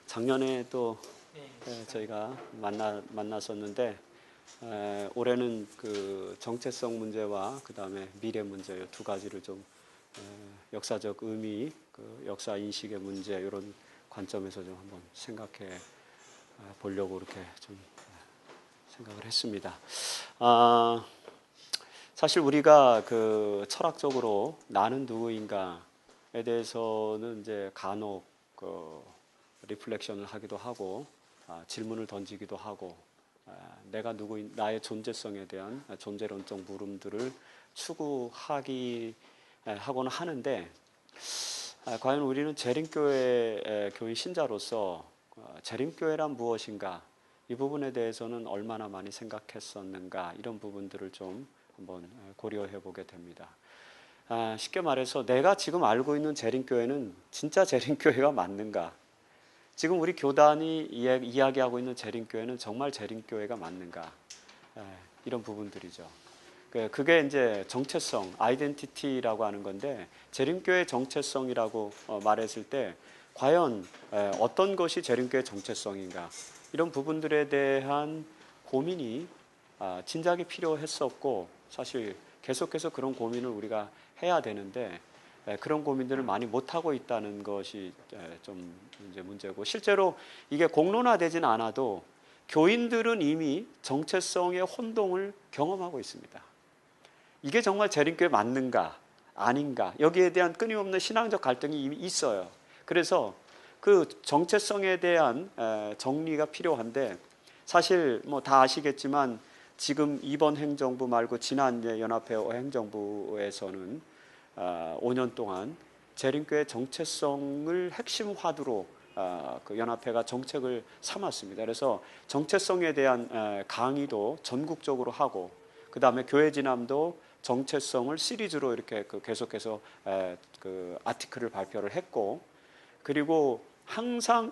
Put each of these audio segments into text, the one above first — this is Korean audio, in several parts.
작년에 또 저희가 만났었는데 올해는 그 정체성 문제와 그 다음에 미래 문제 두 가지를 좀 역사적 의미, 그 역사 인식의 문제 이런 관점에서 좀 한번 생각해 보려고 이렇게 좀 생각을 했습니다. 사실 우리가 그 철학적으로 나는 누구인가에 대해서는 이제 간혹 그 리플렉션을 하기도 하고 질문을 던지기도 하고 내가 누구인 나의 존재성에 대한 존재론적 물음들을 추구하기 하고는 하는데 과연 우리는 재림교회 교인 신자로서 재림교회란 무엇인가 이 부분에 대해서는 얼마나 많이 생각했었는가 이런 부분들을 좀 한번 고려해 보게 됩니다. 쉽게 말해서 내가 지금 알고 있는 재림교회는 진짜 재림교회가 맞는가? 지금 우리 교단이 이야기하고 있는 재림교회는 정말 재림교회가 맞는가? 이런 부분들이죠. 그게 이제 정체성, 아이덴티티라고 하는 건데 재림교회 정체성이라고 말했을 때 과연 어떤 것이 재림교회 정체성인가? 이런 부분들에 대한 고민이 진작에 필요했었고 사실 계속해서 그런 고민을 우리가 해야 되는데 그런 고민들을 많이 못하고 있다는 것이 좀 이제 문제고 실제로 이게 공론화되지는 않아도 교인들은 이미 정체성의 혼동을 경험하고 있습니다. 이게 정말 재림교회 맞는가 아닌가 여기에 대한 끊임없는 신앙적 갈등이 이미 있어요. 그래서 그 정체성에 대한 정리가 필요한데 사실 뭐 다 아시겠지만 지금 이번 행정부 말고 지난 연합회 행정부에서는 5년 동안 재림교회 정체성을 핵심 화두로 그 연합회가 정책을 삼았습니다. 그래서 정체성에 대한 강의도 전국적으로 하고 그 다음에 교회 진함도 정체성을 시리즈로 이렇게 계속해서 그 아티클을 발표를 했고 그리고 항상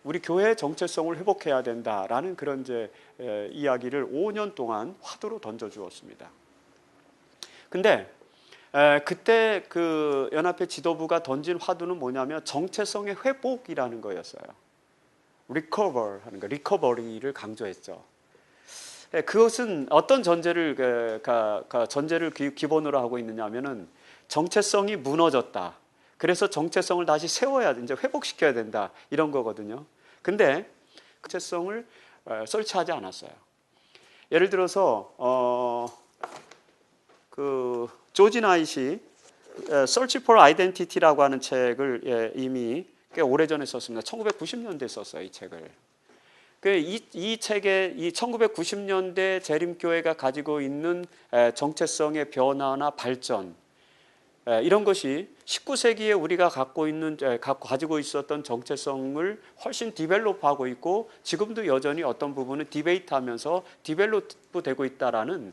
우리 교회의 정체성을 회복해야 된다라는 그런 이제 이야기를 5년 동안 화두로 던져주었습니다. 근데 그때 그 연합회 지도부가 던진 화두는 뭐냐면 정체성의 회복이라는 거였어요. recover 하는 거, recovery를 강조했죠. 그것은 어떤 전제를 기본으로 하고 있느냐면은 정체성이 무너졌다. 그래서 정체성을 다시 세워야 이제 회복시켜야 된다 이런 거거든요. 근데 정체성을 설치하지 않았어요. 예를 들어서 그 조지 나잇이 Search for Identity라고 하는 책을 이미 꽤 오래전에 썼습니다. 1990년대에 썼어요, 이 책을. 이 책에 이 1990년대 재림교회가 가지고 있는 정체성의 변화나 발전 이런 것이 19세기에 우리가 가지고 있었던 정체성을 훨씬 디벨롭하고 있고 지금도 여전히 어떤 부분은 디베이트하면서 디벨롭되고 있다라는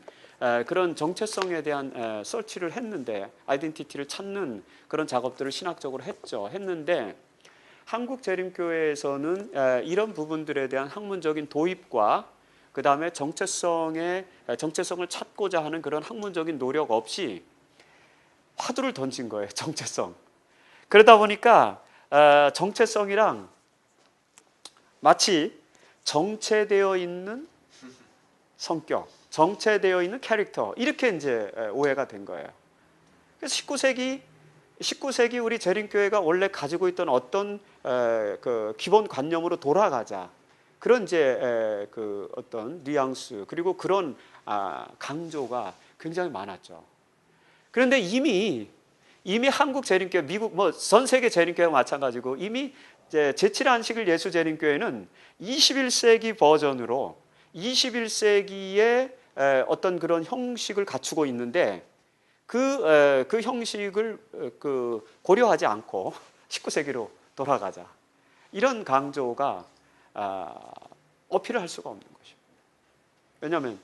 그런 정체성에 대한 서치를 했는데 아이덴티티를 찾는 그런 작업들을 신학적으로 했는데 한국 재림교회에서는 이런 부분들에 대한 학문적인 도입과 그 다음에 정체성을 찾고자 하는 그런 학문적인 노력 없이 화두를 던진 거예요. 정체성. 그러다 보니까 정체성이랑 마치 정체되어 있는 성격, 정체되어 있는 캐릭터 이렇게 이제 오해가 된 거예요. 그래서 19세기 우리 재림교회가 원래 가지고 있던 어떤 그 기본 관념으로 돌아가자. 그런 이제 그 어떤 뉘앙스 그리고 그런 강조가 굉장히 많았죠. 그런데 이미 한국 재림교회, 미국 뭐 전 세계 재림교회와 마찬가지고 이미 이제 제7안식일 예수 재림교회는 21세기 버전으로 21세기의 어떤 그런 형식을 갖추고 있는데 그 형식을 고려하지 않고 19세기로 돌아가자. 이런 강조가 어필을 할 수가 없는 것이죠. 왜냐하면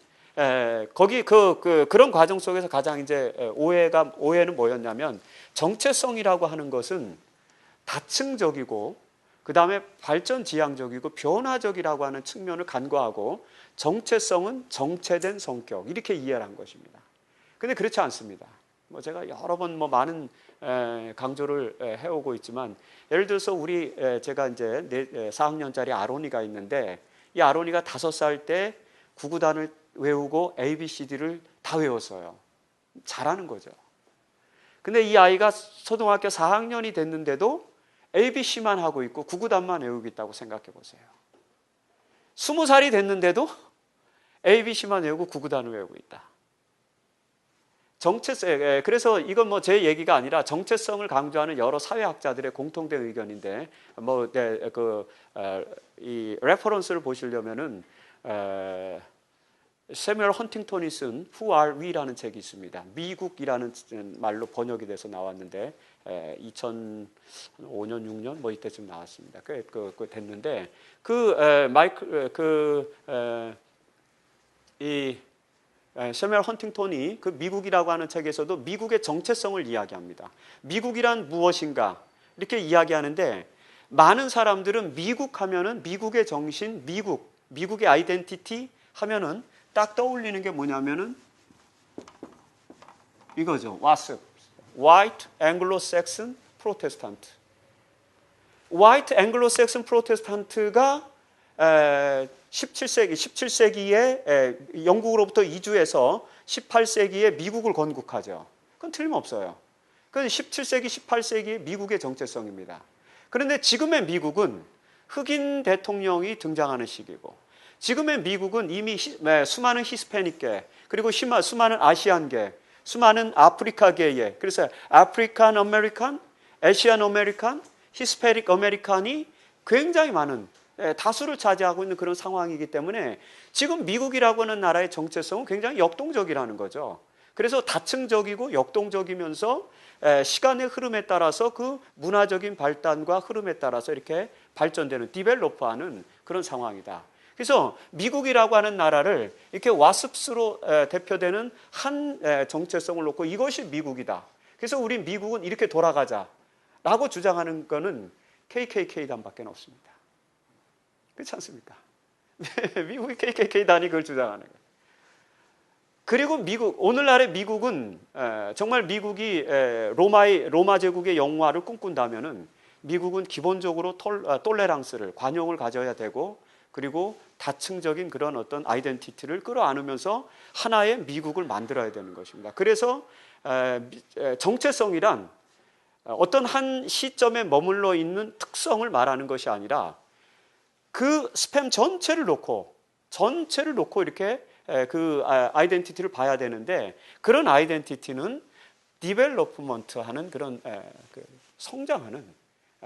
거기 그런 과정 속에서 가장 이제 오해는 뭐였냐면 정체성이라고 하는 것은 다층적이고 그 다음에 발전지향적이고 변화적이라고 하는 측면을 간과하고 정체성은 정체된 성격 이렇게 이해를 한 것입니다. 근데 그렇지 않습니다. 뭐 제가 여러 번 뭐 많은 강조를 해오고 있지만, 예를 들어서 제가 이제 4학년짜리 아론이가 있는데, 이 아론이가 5살 때 구구단을 외우고 ABCD를 다 외웠어요. 잘하는 거죠. 근데 이 아이가 초등학교 4학년이 됐는데도 ABC만 하고 있고 구구단만 외우고 있다고 생각해 보세요. 20살이 됐는데도 ABC만 외우고 구구단을 외우고 있다. 그래서 이건 뭐 제 얘기가 아니라 정체성을 강조하는 여러 사회학자들의 공통된 의견인데, 이 레퍼런스를 보시려면은 세뮤얼 헌팅턴이 쓴 Who Are We라는 책이 있습니다. 미국이라는 말로 번역이 돼서 나왔는데 2005년 6년 뭐 이때쯤 나왔습니다. 그 됐는데 세뮤얼 헌팅턴이 그 미국이라고 하는 책에서도 미국의 정체성을 이야기합니다. 미국이란 무엇인가 이렇게 이야기하는데, 많은 사람들은 미국 하면은 미국의 정신, 미국의 아이덴티티 하면은 딱 떠올리는 게 뭐냐면은 이거죠. WASP, White Anglo-Saxon Protestant. White Anglo-Saxon Protestant가 17세기에 영국으로부터 이주해서 18세기에 미국을 건국하죠. 그건 틀림없어요. 그건 17세기, 18세기 미국의 정체성입니다. 그런데 지금의 미국은 흑인 대통령이 등장하는 시기고, 지금의 미국은 이미 수많은 히스패닉계, 그리고 수많은 아시안계, 수많은 아프리카계에, 그래서 아프리칸 아메리칸, 아시안 아메리칸, 히스패닉 아메리칸이 굉장히 많은 다수를 차지하고 있는 그런 상황이기 때문에 지금 미국이라고 하는 나라의 정체성은 굉장히 역동적이라는 거죠. 그래서 다층적이고 역동적이면서 시간의 흐름에 따라서 그 문화적인 발달과 흐름에 따라서 이렇게 발전되는, 디벨로프하는 그런 상황이다. 그래서 미국이라고 하는 나라를 이렇게 와스프스로 대표되는 한 정체성을 놓고 이것이 미국이다. 그래서 우리 미국은 이렇게 돌아가자라고 주장하는 것은 KKK단밖에 없습니다. 그렇지 않습니까? 미국이 KKK단이 그걸 주장하는 거예요. 그리고 오늘날의 미국은 정말 미국이 로마 제국의 영화를 꿈꾼다면은 미국은 기본적으로 톨레랑스를, 관용을 가져야 되고, 그리고 다층적인 그런 어떤 아이덴티티를 끌어안으면서 하나의 미국을 만들어야 되는 것입니다. 그래서 정체성이란 어떤 한 시점에 머물러 있는 특성을 말하는 것이 아니라 그 스팸 전체를 놓고 이렇게 그 아이덴티티를 봐야 되는데, 그런 아이덴티티는 디벨로프먼트하는 그런 성장하는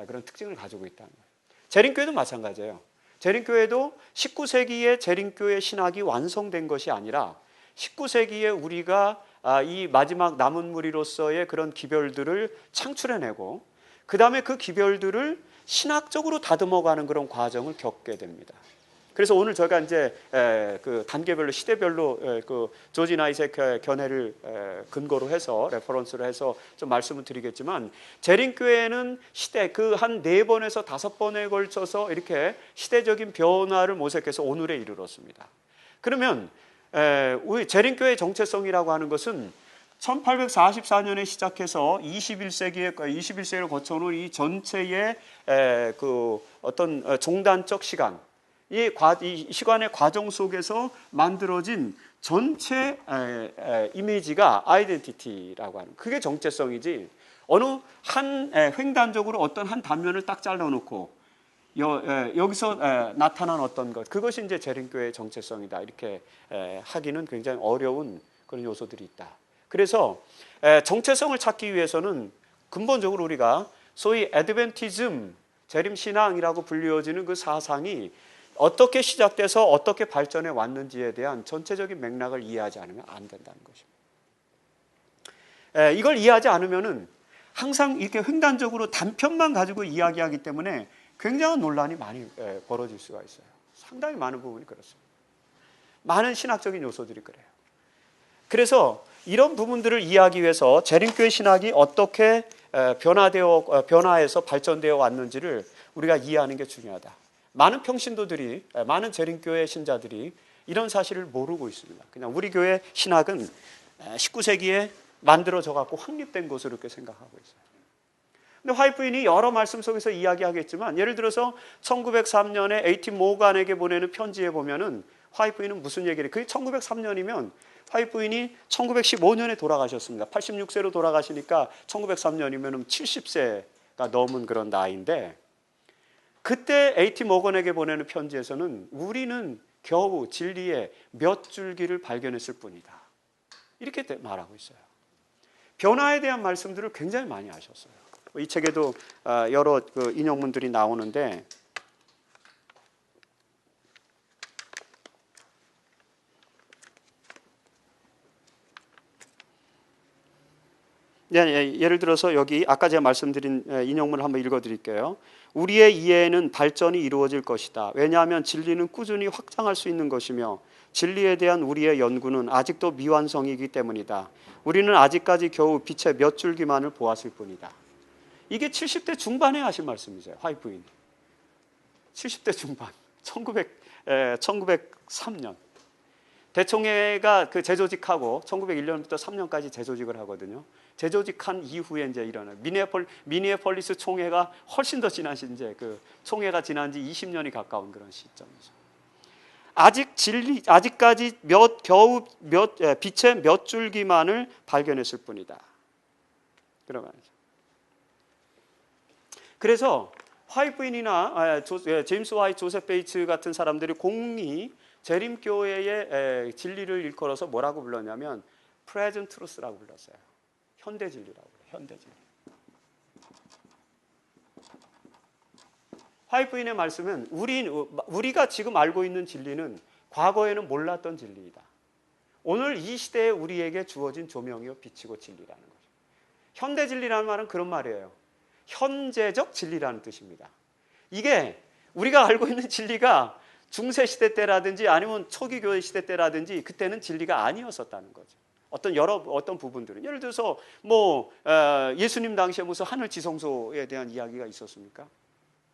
그런 특징을 가지고 있다는 거예요. 재림교회도 마찬가지예요. 재림교회도 19세기에 재림교회 신학이 완성된 것이 아니라 19세기에 우리가 이 마지막 남은 무리로서의 그런 기별들을 창출해내고, 그 다음에 그 기별들을 신학적으로 다듬어가는 그런 과정을 겪게 됩니다. 그래서 오늘 저희가 이제 그 단계별로, 시대별로 그 조지 나잇의 견해를 근거로 해서, 레퍼런스로 해서 좀 말씀을 드리겠지만, 재림교회는 시대 그 한 4번에서 5번에 걸쳐서 이렇게 시대적인 변화를 모색해서 오늘에 이르렀습니다. 그러면 우리 재림교회의 정체성이라고 하는 것은 1844년에 시작해서 21세기를 거쳐오는 이 전체의 그 어떤 종단적 시간, 이 시간의 과정 속에서 만들어진 전체 이미지가 아이덴티티라고 하는, 그게 정체성이지, 어느 한 횡단적으로 어떤 한 단면을 딱 잘라놓고 여기서 나타난 어떤 것, 그것이 이제 재림교회의 정체성이다 이렇게 하기는 굉장히 어려운 그런 요소들이 있다. 그래서 정체성을 찾기 위해서는 근본적으로 우리가 소위 애드벤티즘, 재림신앙이라고 불리워지는 그 사상이 어떻게 시작돼서 어떻게 발전해 왔는지에 대한 전체적인 맥락을 이해하지 않으면 안 된다는 것입니다. 이걸 이해하지 않으면은 항상 이렇게 횡단적으로 단편만 가지고 이야기하기 때문에 굉장한 논란이 많이 벌어질 수가 있어요. 상당히 많은 부분이 그렇습니다. 많은 신학적인 요소들이 그래요. 그래서 이런 부분들을 이해하기 위해서 재림교회 신학이 어떻게 변화해서 발전되어 왔는지를 우리가 이해하는 게 중요하다. 많은 평신도들이, 많은 재림교회 신자들이 이런 사실을 모르고 있습니다. 그냥 우리 교회 신학은 19세기에 만들어져 갖고 확립된 것으로 이렇게 생각하고 있어요. 근데 화이트 부인이 여러 말씀 속에서 이야기하겠지만, 예를 들어서 1903년에 A.T. 모간에게 보내는 편지에 보면은 화이트 부인은 무슨 얘기를 해요? 그게 1903년이면 화이트 부인이 1915년에 돌아가셨습니다. 86세로 돌아가시니까 1903년이면 70세가 넘은 그런 나이인데, 그때 A.T. 모건에게 보내는 편지에서는 우리는 겨우 진리의 몇 줄기를 발견했을 뿐이다, 이렇게 말하고 있어요. 변화에 대한 말씀들을 굉장히 많이 하셨어요. 이 책에도 여러 인용문들이 나오는데, 예를 들어서 여기 아까 제가 말씀드린 인용문을 한번 읽어드릴게요. 우리의 이해에는 발전이 이루어질 것이다. 왜냐하면 진리는 꾸준히 확장할 수 있는 것이며 진리에 대한 우리의 연구는 아직도 미완성이기 때문이다. 우리는 아직까지 겨우 빛의 몇 줄기만을 보았을 뿐이다. 이게 70대 중반에 하신 말씀이세요. 화이트 부인이 70대 중반, 1903년 대총회가 재조직하고 1901년부터 3년까지 재조직을 하거든요. 재조직한 이후에 이제 일어나요. 미니애폴리스 총회가 훨씬 더 지난 이제 총회가 지난 지 20년이 가까운 그런 시점이죠. 아직까지 겨우 빛의 몇 줄기만을 발견했을 뿐이다. 그래서 화이트 부인이나 제임스 화이트, 조셉 베이츠 같은 사람들이 공히 재림교회의 진리를 일컬어서 뭐라고 불렀냐면 present truth라고 불렀어요. 현대 진리라고 그래요. 현대 진리. 화이트 부인의 말씀은 우리가 지금 알고 있는 진리는 과거에는 몰랐던 진리이다. 오늘 이 시대에 우리에게 주어진 조명이요 빛이고 진리라는 거죠. 현대 진리라는 말은 그런 말이에요. 현재적 진리라는 뜻입니다. 이게 우리가 알고 있는 진리가 중세시대 때라든지 아니면 초기 교회 시대 때라든지 그때는 진리가 아니었었다는 거죠. 어떤 부분들은 예를 들어서 예수님 당시에 무슨 하늘 지성소에 대한 이야기가 있었습니까?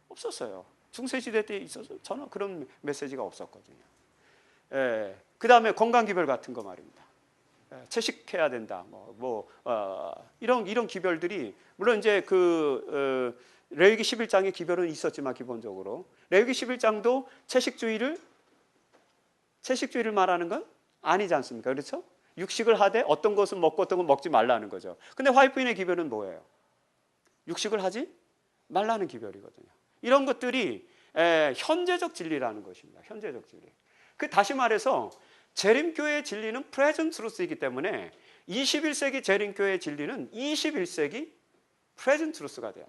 없었어요. 중세시대 때 있어서 전혀 그런 메시지가 없었거든요. 그 다음에 건강기별 같은 거 말입니다. 채식해야 된다. 이런 기별들이 물론 이제 레위기 11장의 기별은 있었지만 기본적으로 레위기 11장도 채식주의를 말하는 건 아니지 않습니까? 그렇죠? 육식을 하되 어떤 것은 먹고 어떤 건 먹지 말라는 거죠. 근데 화이트 부인의 기별은 뭐예요? 육식을 하지 말라는 기별이거든요. 이런 것들이 현재적 진리라는 것입니다. 현재적 진리. 다시 말해서 재림교회의 진리는 present truth이기 때문에 21세기 재림교회의 진리는 21세기 present truth가 돼요.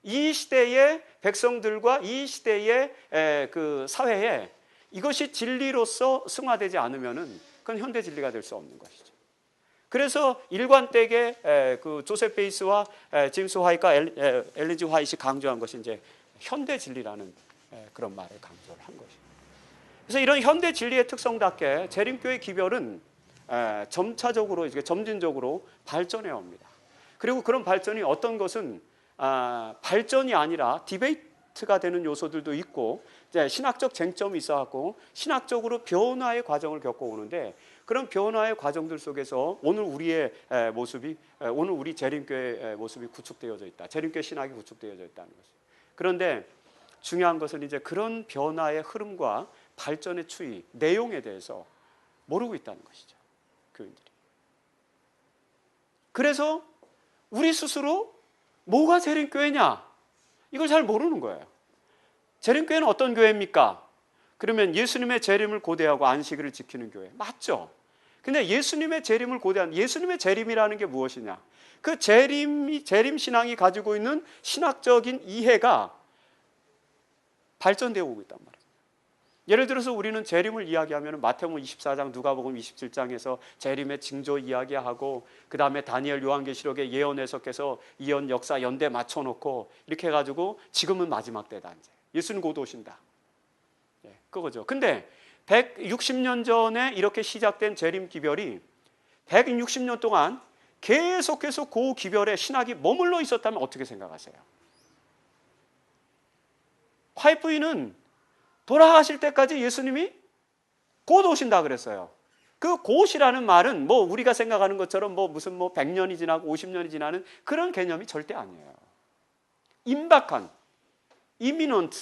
이 시대의 백성들과 이 시대의 사회에 이것이 진리로서 승화되지 않으면은 그건 현대 진리가 될 수 없는 것이죠. 그래서 일관되게 조셉 베이스와 제임스 화이트가 엘렌 G. 화이트이 강조한 것이 이제 현대 진리라는 그런 말을 강조를 한 것이죠. 그래서 이런 현대 진리의 특성답게 재림교회 기별은 점차적으로 점진적으로 발전해 옵니다. 그리고 그런 발전이 어떤 것은 발전이 아니라 디베이트가 되는 요소들도 있고 신학적 쟁점이 있어갖고 신학적으로 변화의 과정을 겪어오는데 그런 변화의 과정들 속에서 오늘 우리의 모습이 오늘 우리 재림교회의 모습이 구축되어져 있다. 재림교회 신학이 구축되어져 있다는 것입니다. 그런데 중요한 것은 이제 그런 변화의 흐름과 발전의 추이, 내용에 대해서 모르고 있다는 것이죠. 교인들이. 그래서 우리 스스로 뭐가 재림교회냐? 이걸 잘 모르는 거예요. 재림교회는 어떤 교회입니까? 그러면 예수님의 재림을 고대하고 안식일을 지키는 교회. 맞죠? 근데 예수님의 재림을 고대하는 예수님의 재림이라는 게 무엇이냐? 그 재림 신앙이 가지고 있는 신학적인 이해가 발전되어 오고 있단 말이에요. 예를 들어서 우리는 재림을 이야기하면 마태복음 24장, 누가복음 27장에서 재림의 징조 이야기하고 그 다음에 다니엘 요한계시록의 예언 해석해서 예언 역사 연대 맞춰놓고 이렇게 해가지고 지금은 마지막 때다. 이제 예수는 곧 오신다. 그거죠. 근데 160년 전에 이렇게 시작된 재림 기별이 160년 동안 계속해서 그 기별에 신학이 머물러 있었다면 어떻게 생각하세요? 화이트 부인은 돌아가실 때까지 예수님이 곧 오신다 그랬어요. 그 곧이라는 말은 뭐 우리가 생각하는 것처럼 뭐 무슨 뭐 100년이 지나고 50년이 지나는 그런 개념이 절대 아니에요. 임박한, imminent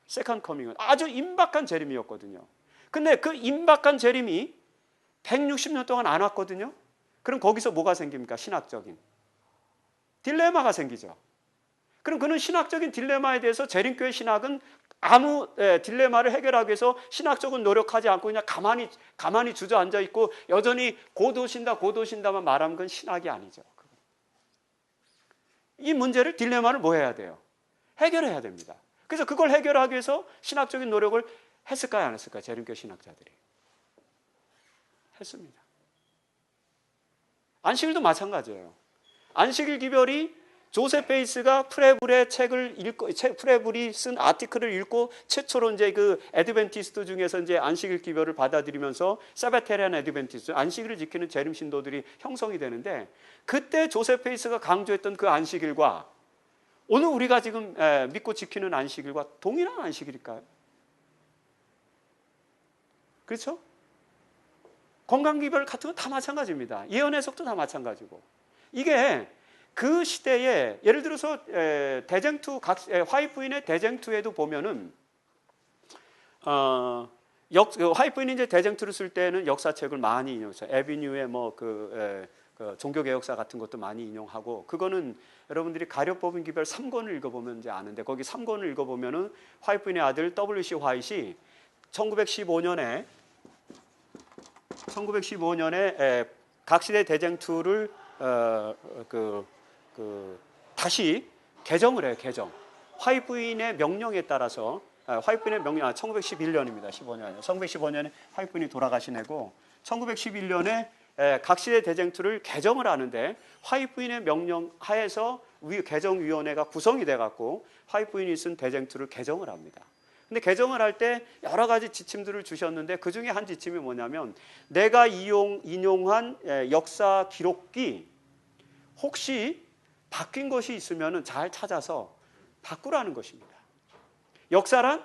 second coming, 아주 임박한 재림이었거든요. 근데 그 임박한 재림이 160년 동안 안 왔거든요. 그럼 거기서 뭐가 생깁니까? 신학적인 딜레마가 생기죠. 그럼 그는 신학적인 딜레마에 대해서 재림교회 신학은 아무 딜레마를 해결하기 위해서 신학적인 노력하지 않고 그냥 가만히 주저앉아 있고 여전히 고도신다만 말하면 그건 신학이 아니죠. 이 문제를 딜레마를 뭐 해야 돼요? 해결해야 됩니다. 그래서 그걸 해결하기 위해서 신학적인 노력을 했을까요? 안 했을까요? 재림교회 신학자들이 했습니다. 안식일도 마찬가지예요. 안식일 기별이 조셉 베이스가 프레블의 책을 읽고, 프레블이 쓴 아티클을 읽고 최초로 이제 그 애드벤티스트 중에서 이제 안식일 기별을 받아들이면서 사바테리안 애드벤티스트, 안식일을 지키는 재림 신도들이 형성이 되는데, 그때 조셉 베이스가 강조했던 그 안식일과 오늘 우리가 지금 믿고 지키는 안식일과 동일한 안식일일까요? 그렇죠? 건강기별 같은 건 다 마찬가지입니다. 예언 해석도 다 마찬가지고. 이게 그 시대에 예를 들어서 대쟁투 화이트 부인의 대쟁투에도 보면은 화이트 부인이 이제 대쟁투를 쓸 때는 역사책을 많이 인용해요. 에비뉴의 뭐 그 종교 개혁사 같은 것도 많이 인용하고, 그거는 여러분들이 가려 뽑은 기별 3권을 읽어보면 이제 아는데, 거기 3권을 읽어보면은 화이트 부인의 아들 W.C. 화이트이 1915년에 각시대 대쟁투를 다시 개정을 해요. 개정. 화이트 부인의 명령에 따라서, 화이트 부인의 명령, 1911년입니다. 15년. 1915년에 화이트 부인이 돌아가신 해고 1911년에 각시대 대쟁투를 개정을 하는데, 화이트 부인의 명령 하에서 개정위원회가 구성이 돼갖고 화이트 부인이 쓴 대쟁투를 개정을 합니다. 근데 개정을 할 때 여러 가지 지침들을 주셨는데, 그 중에 한 지침이 뭐냐면, 내가 인용한 역사 기록이 혹시 바뀐 것이 있으면 잘 찾아서 바꾸라는 것입니다. 역사란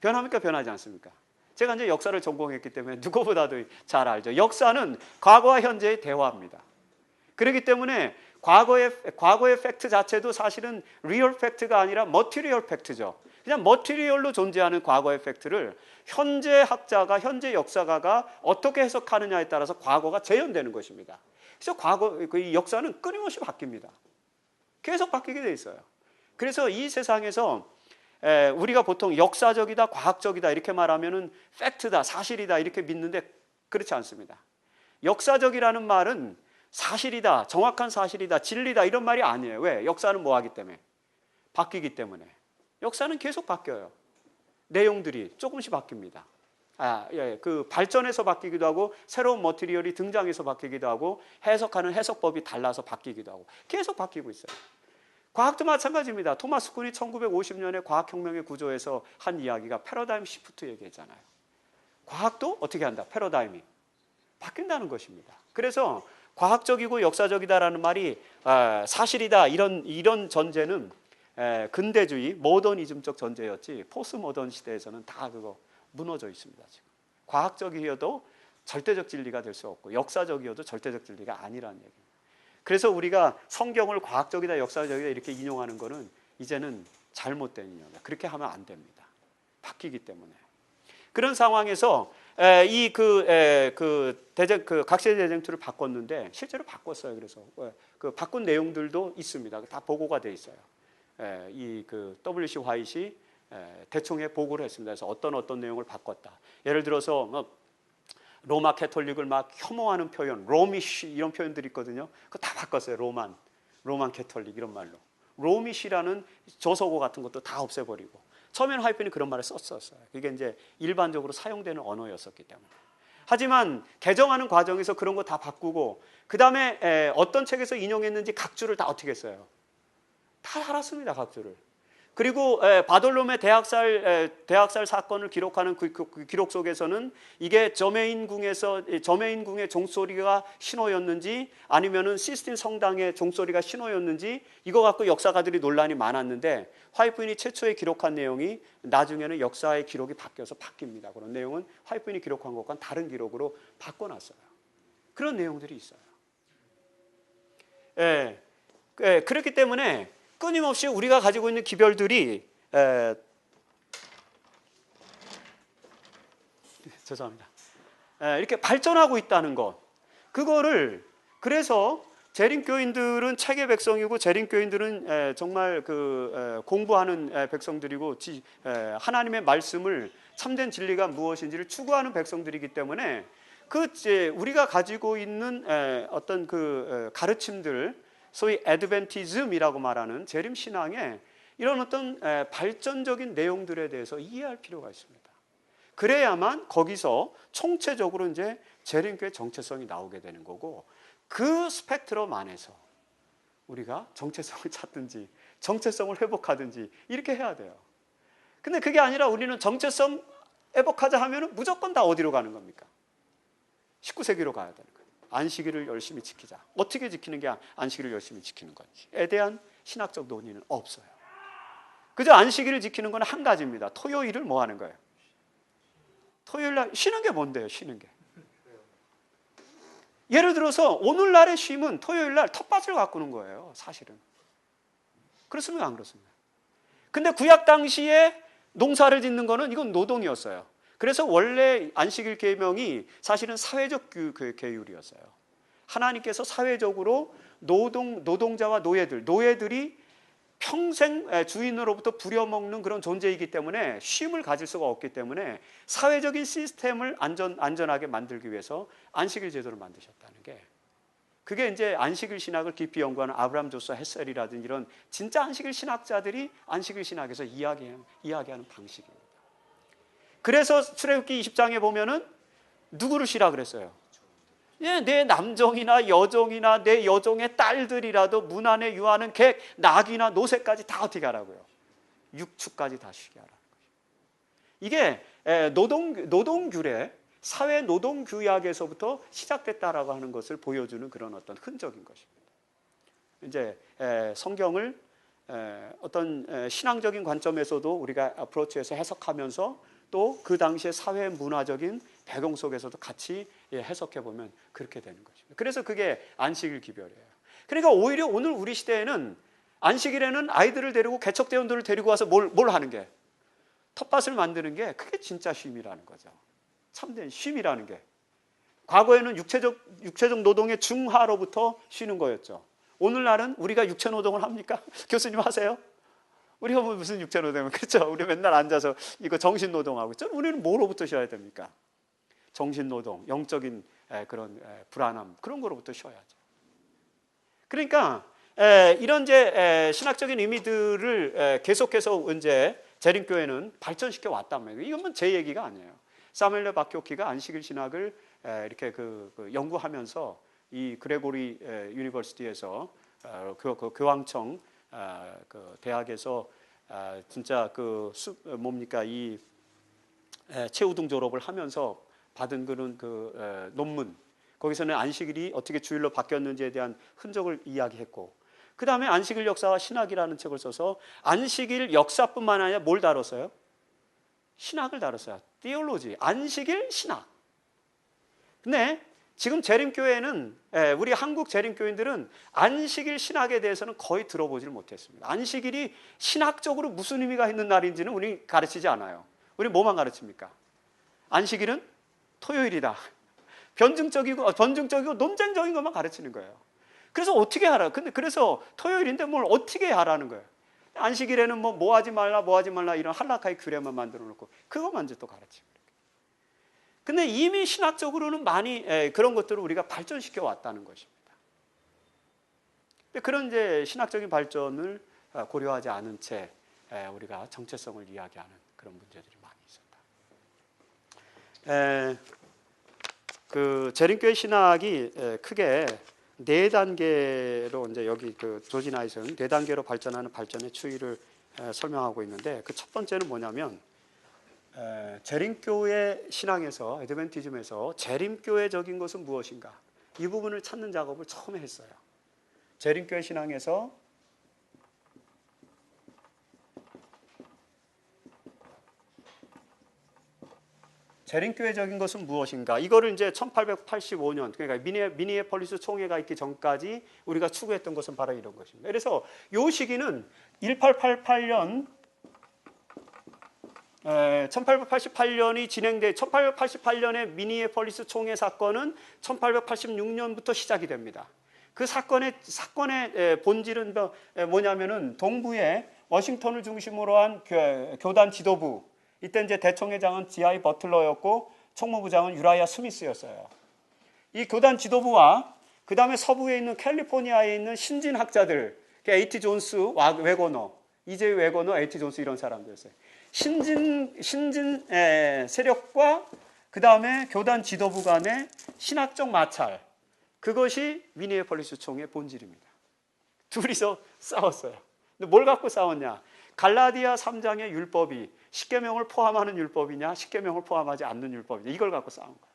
변합니까? 변하지 않습니까? 제가 이제 역사를 전공했기 때문에 누구보다도 잘 알죠. 역사는 과거와 현재의 대화입니다. 그렇기 때문에 과거의 팩트 자체도 사실은 리얼 팩트가 아니라 머티리얼 팩트죠. 그냥 머티리얼로 존재하는 과거의 팩트를 현재 학자가, 현재 역사가가 어떻게 해석하느냐에 따라서 과거가 재현되는 것입니다. 그래서 이 역사는 끊임없이 바뀝니다. 계속 바뀌게 돼 있어요. 그래서 이 세상에서 우리가 보통 역사적이다, 과학적이다 이렇게 말하면은 팩트다, 사실이다 이렇게 믿는데, 그렇지 않습니다. 역사적이라는 말은 사실이다, 정확한 사실이다, 진리다 이런 말이 아니에요. 왜? 역사는 뭐 하기 때문에? 바뀌기 때문에. 역사는 계속 바뀌어요. 내용들이 조금씩 바뀝니다. 그 발전해서 바뀌기도 하고, 새로운 머티리얼이 등장해서 바뀌기도 하고, 해석하는 해석법이 달라서 바뀌기도 하고, 계속 바뀌고 있어요. 과학도 마찬가지입니다. 토마스 쿤이 1950년에 과학혁명의 구조에서 한 이야기가 패러다임 시프트 얘기했잖아요. 과학도 어떻게 한다? 패러다임이 바뀐다는 것입니다. 그래서 과학적이고 역사적이다라는 말이 사실이다 이런 전제는 근대주의, 모더니즘적 전제였지, 포스모던 시대에서는 다 그거 무너져 있습니다. 지금 과학적이어도 절대적 진리가 될 수 없고, 역사적이어도 절대적 진리가 아니라는 얘기입니다. 그래서 우리가 성경을 과학적이다, 역사적이다 이렇게 인용하는 것은 이제는 잘못된 인용이다. 그렇게 하면 안 됩니다. 바뀌기 때문에. 그런 상황에서 각시대 대쟁투를 바꿨는데, 실제로 바꿨어요. 그래서 그 바꾼 내용들도 있습니다. 다 보고가 돼 있어요. W.C. 화이트이 대총회 보고를 했습니다. 그래서 어떤 내용을 바꿨다. 예를 들어서 로마 캐톨릭을 막 혐오하는 표현, 로미시 이런 표현들이 있거든요. 그거 다 바꿨어요. 로만 캐톨릭 이런 말로. 로미시라는 조서고 같은 것도 다 없애버리고. 처음에는 화이트는 그런 말을 썼었어요. 그게 이제 일반적으로 사용되는 언어였었기 때문에. 하지만 개정하는 과정에서 그런 거 다 바꾸고, 그 다음에 어떤 책에서 인용했는지 각주를 다 어떻게 했어요? 다 알았습니다. 각주를. 그리고 바돌롬의 대학살 사건을 기록하는 그 기록 속에서는 이게 저메인궁의 종소리가 신호였는지 아니면은 시스틴 성당의 종소리가 신호였는지 이거 갖고 역사가들이 논란이 많았는데 화이트 부인이 최초에 기록한 내용이 나중에는 역사의 기록이 바뀌어서 바뀝니다. 그런 내용은 화이트 부인이 기록한 것과는 다른 기록으로 바꿔놨어요. 그런 내용들이 있어요. 그렇기 때문에 끊임없이 우리가 가지고 있는 기별들이 죄송합니다. 이렇게 발전하고 있다는 것, 그거를 그래서 재림교인들은 체계 백성이고 재림교인들은 정말 공부하는 백성들이고 하나님의 말씀을 참된 진리가 무엇인지를 추구하는 백성들이기 때문에 우리가 가지고 있는 어떤 가르침들, 소위 애드벤티즘이라고 말하는 재림 신앙의 이런 어떤 발전적인 내용들에 대해서 이해할 필요가 있습니다. 그래야만 거기서 총체적으로 이제 재림교의 정체성이 나오게 되는 거고, 그 스펙트럼 안에서 우리가 정체성을 찾든지 정체성을 회복하든지 이렇게 해야 돼요. 근데 그게 아니라 우리는 정체성 회복하자 하면 무조건 다 어디로 가는 겁니까? 19세기로 가야 되는 거예요. 안식일을 열심히 지키자. 어떻게 지키는 게 안식일을 열심히 지키는 건지에 대한 신학적 논의는 없어요. 그저 안식일을 지키는 건 한 가지입니다. 토요일을 뭐 하는 거예요? 토요일 날 쉬는 게 뭔데요? 쉬는 게. 예를 들어서 오늘날의 쉼은 토요일 날 텃밭을 가꾸는 거예요. 사실은. 그렇습니까? 안 그렇습니까? 근데 구약 당시에 농사를 짓는 거는 이건 노동이었어요. 그래서 원래 안식일 계명이 사실은 사회적 계율이었어요. 하나님께서 사회적으로 노동자와 노예들이 평생 주인으로부터 부려먹는 그런 존재이기 때문에 쉼을 가질 수가 없기 때문에 사회적인 시스템을 안전하게 만들기 위해서 안식일 제도를 만드셨다는 게, 그게 이제 안식일 신학을 깊이 연구하는 아브라함 조서 헤셀이라든지 이런 진짜 안식일 신학자들이 안식일 신학에서 이야기하는 방식입니다. 그래서 출애굽기 20장에 보면은 누구를 쉬라 그랬어요? 내 남종이나 여종이나 내 여종의 딸들이라도 문 안에 유하는 객, 낙이나 노새까지 다 어떻게 하라고요? 육축까지 다 쉬게 하라는 거죠. 이게 노동규례, 사회 노동규약에서부터 시작됐다라고 하는 것을 보여주는 그런 어떤 흔적인 것입니다. 이제 성경을 어떤 신앙적인 관점에서도 우리가 어프로치해서 해석하면서 또 그 당시의 사회 문화적인 배경 속에서도 같이 해석해 보면 그렇게 되는 것입니다. 그래서 그게 안식일 기별이에요. 그러니까 오히려 오늘 우리 시대에는 안식일에는 아이들을 데리고 개척대원들을 데리고 와서 뭘 하는 게, 텃밭을 만드는 게 그게 진짜 쉼이라는 거죠. 참된 쉼이라는 게. 과거에는 육체적 노동의 중하로부터 쉬는 거였죠. 오늘날은 우리가 육체 노동을 합니까? 교수님 하세요? 우리가 무슨 육체 노동을, 그렇죠? 우리 맨날 앉아서 이거 정신 노동하고 있죠. 우리는 뭐로부터 쉬어야 됩니까? 정신 노동, 영적인 그런 불안함, 그런 거로부터 쉬어야죠. 그러니까 이런 이제 신학적인 의미들을 계속해서 이제 재림교회는 발전시켜 왔단 말이에요. 이건 제 얘기가 아니에요. 사무엘 바키오키가 안식일 신학을 이렇게 연구하면서 이 그레고리 유니버시티에서 교황청 대학에서 진짜 뭡니까 이 최우등 졸업을 하면서 받은 그런 논문, 거기서는 안식일이 어떻게 주일로 바뀌었는지에 대한 흔적을 이야기했고, 그 다음에 안식일 역사와 신학이라는 책을 써서 안식일 역사뿐만 아니라 뭘 다뤘어요? 신학을 다뤘어요. 티올로지, 안식일 신학. 근데 지금 재림교회는, 우리 한국 재림교인들은 안식일 신학에 대해서는 거의 들어보질 못했습니다. 안식일이 신학적으로 무슨 의미가 있는 날인지는 우리 가르치지 않아요. 우리 뭐만 가르칩니까? 안식일은 토요일이다. 변증적이고 논쟁적인 것만 가르치는 거예요. 그래서 어떻게 하라? 근데 그래서 토요일인데 뭘 어떻게 하라는 거예요? 안식일에는 뭐 하지 말라 이런 할라카의 규례만 만들어 놓고 그것만 이제 또 가르치고. 근데 이미 신학적으로는 많이 그런 것들을 우리가 발전시켜 왔다는 것입니다. 그런 이제 신학적인 발전을 고려하지 않은 채 우리가 정체성을 이야기하는 그런 문제들이 많이 있었다. 그 재림교회 신학이 크게 네 단계로 이제 여기 조지 나이슨 네 단계로 발전하는 발전의 추이를 설명하고 있는데 그 첫 번째는 뭐냐면 재림교회 신앙에서 애드벤티즘에서 재림교회적인 것은 무엇인가 이 부분을 찾는 작업을 처음에 했어요. 재림교회 신앙에서 재림교회적인 것은 무엇인가? 이거를 이제 1885년 그러니까 미니애폴리스 총회가 있기 전까지 우리가 추구했던 것은 바로 이런 것입니다. 그래서 이 시기는 1888년 1888년이 진행돼 1888년의 미니애폴리스 총회 사건은 1886년부터 시작이 됩니다. 그 사건의 본질은 뭐냐면은 동부에 워싱턴을 중심으로 한 교단 지도부 이때 이제 대총회장은 G.I. 버틀러였고 총무부장은 유라이아 스미스였어요. 이 교단 지도부와 그 다음에 서부에 있는 캘리포니아에 있는 신진 학자들, 에이티 존스, 웨거너, 이제이 웨거너, 에이티 존스 이런 사람들이었어요. 신진 세력과 그 다음에 교단 지도부 간의 신학적 마찰, 그것이 미니애폴리스 총회의 본질입니다. 둘이서 싸웠어요. 근데 뭘 갖고 싸웠냐? 갈라디아 3장의 율법이 십계명을 포함하는 율법이냐, 십계명을 포함하지 않는 율법이냐, 이걸 갖고 싸운 거예요.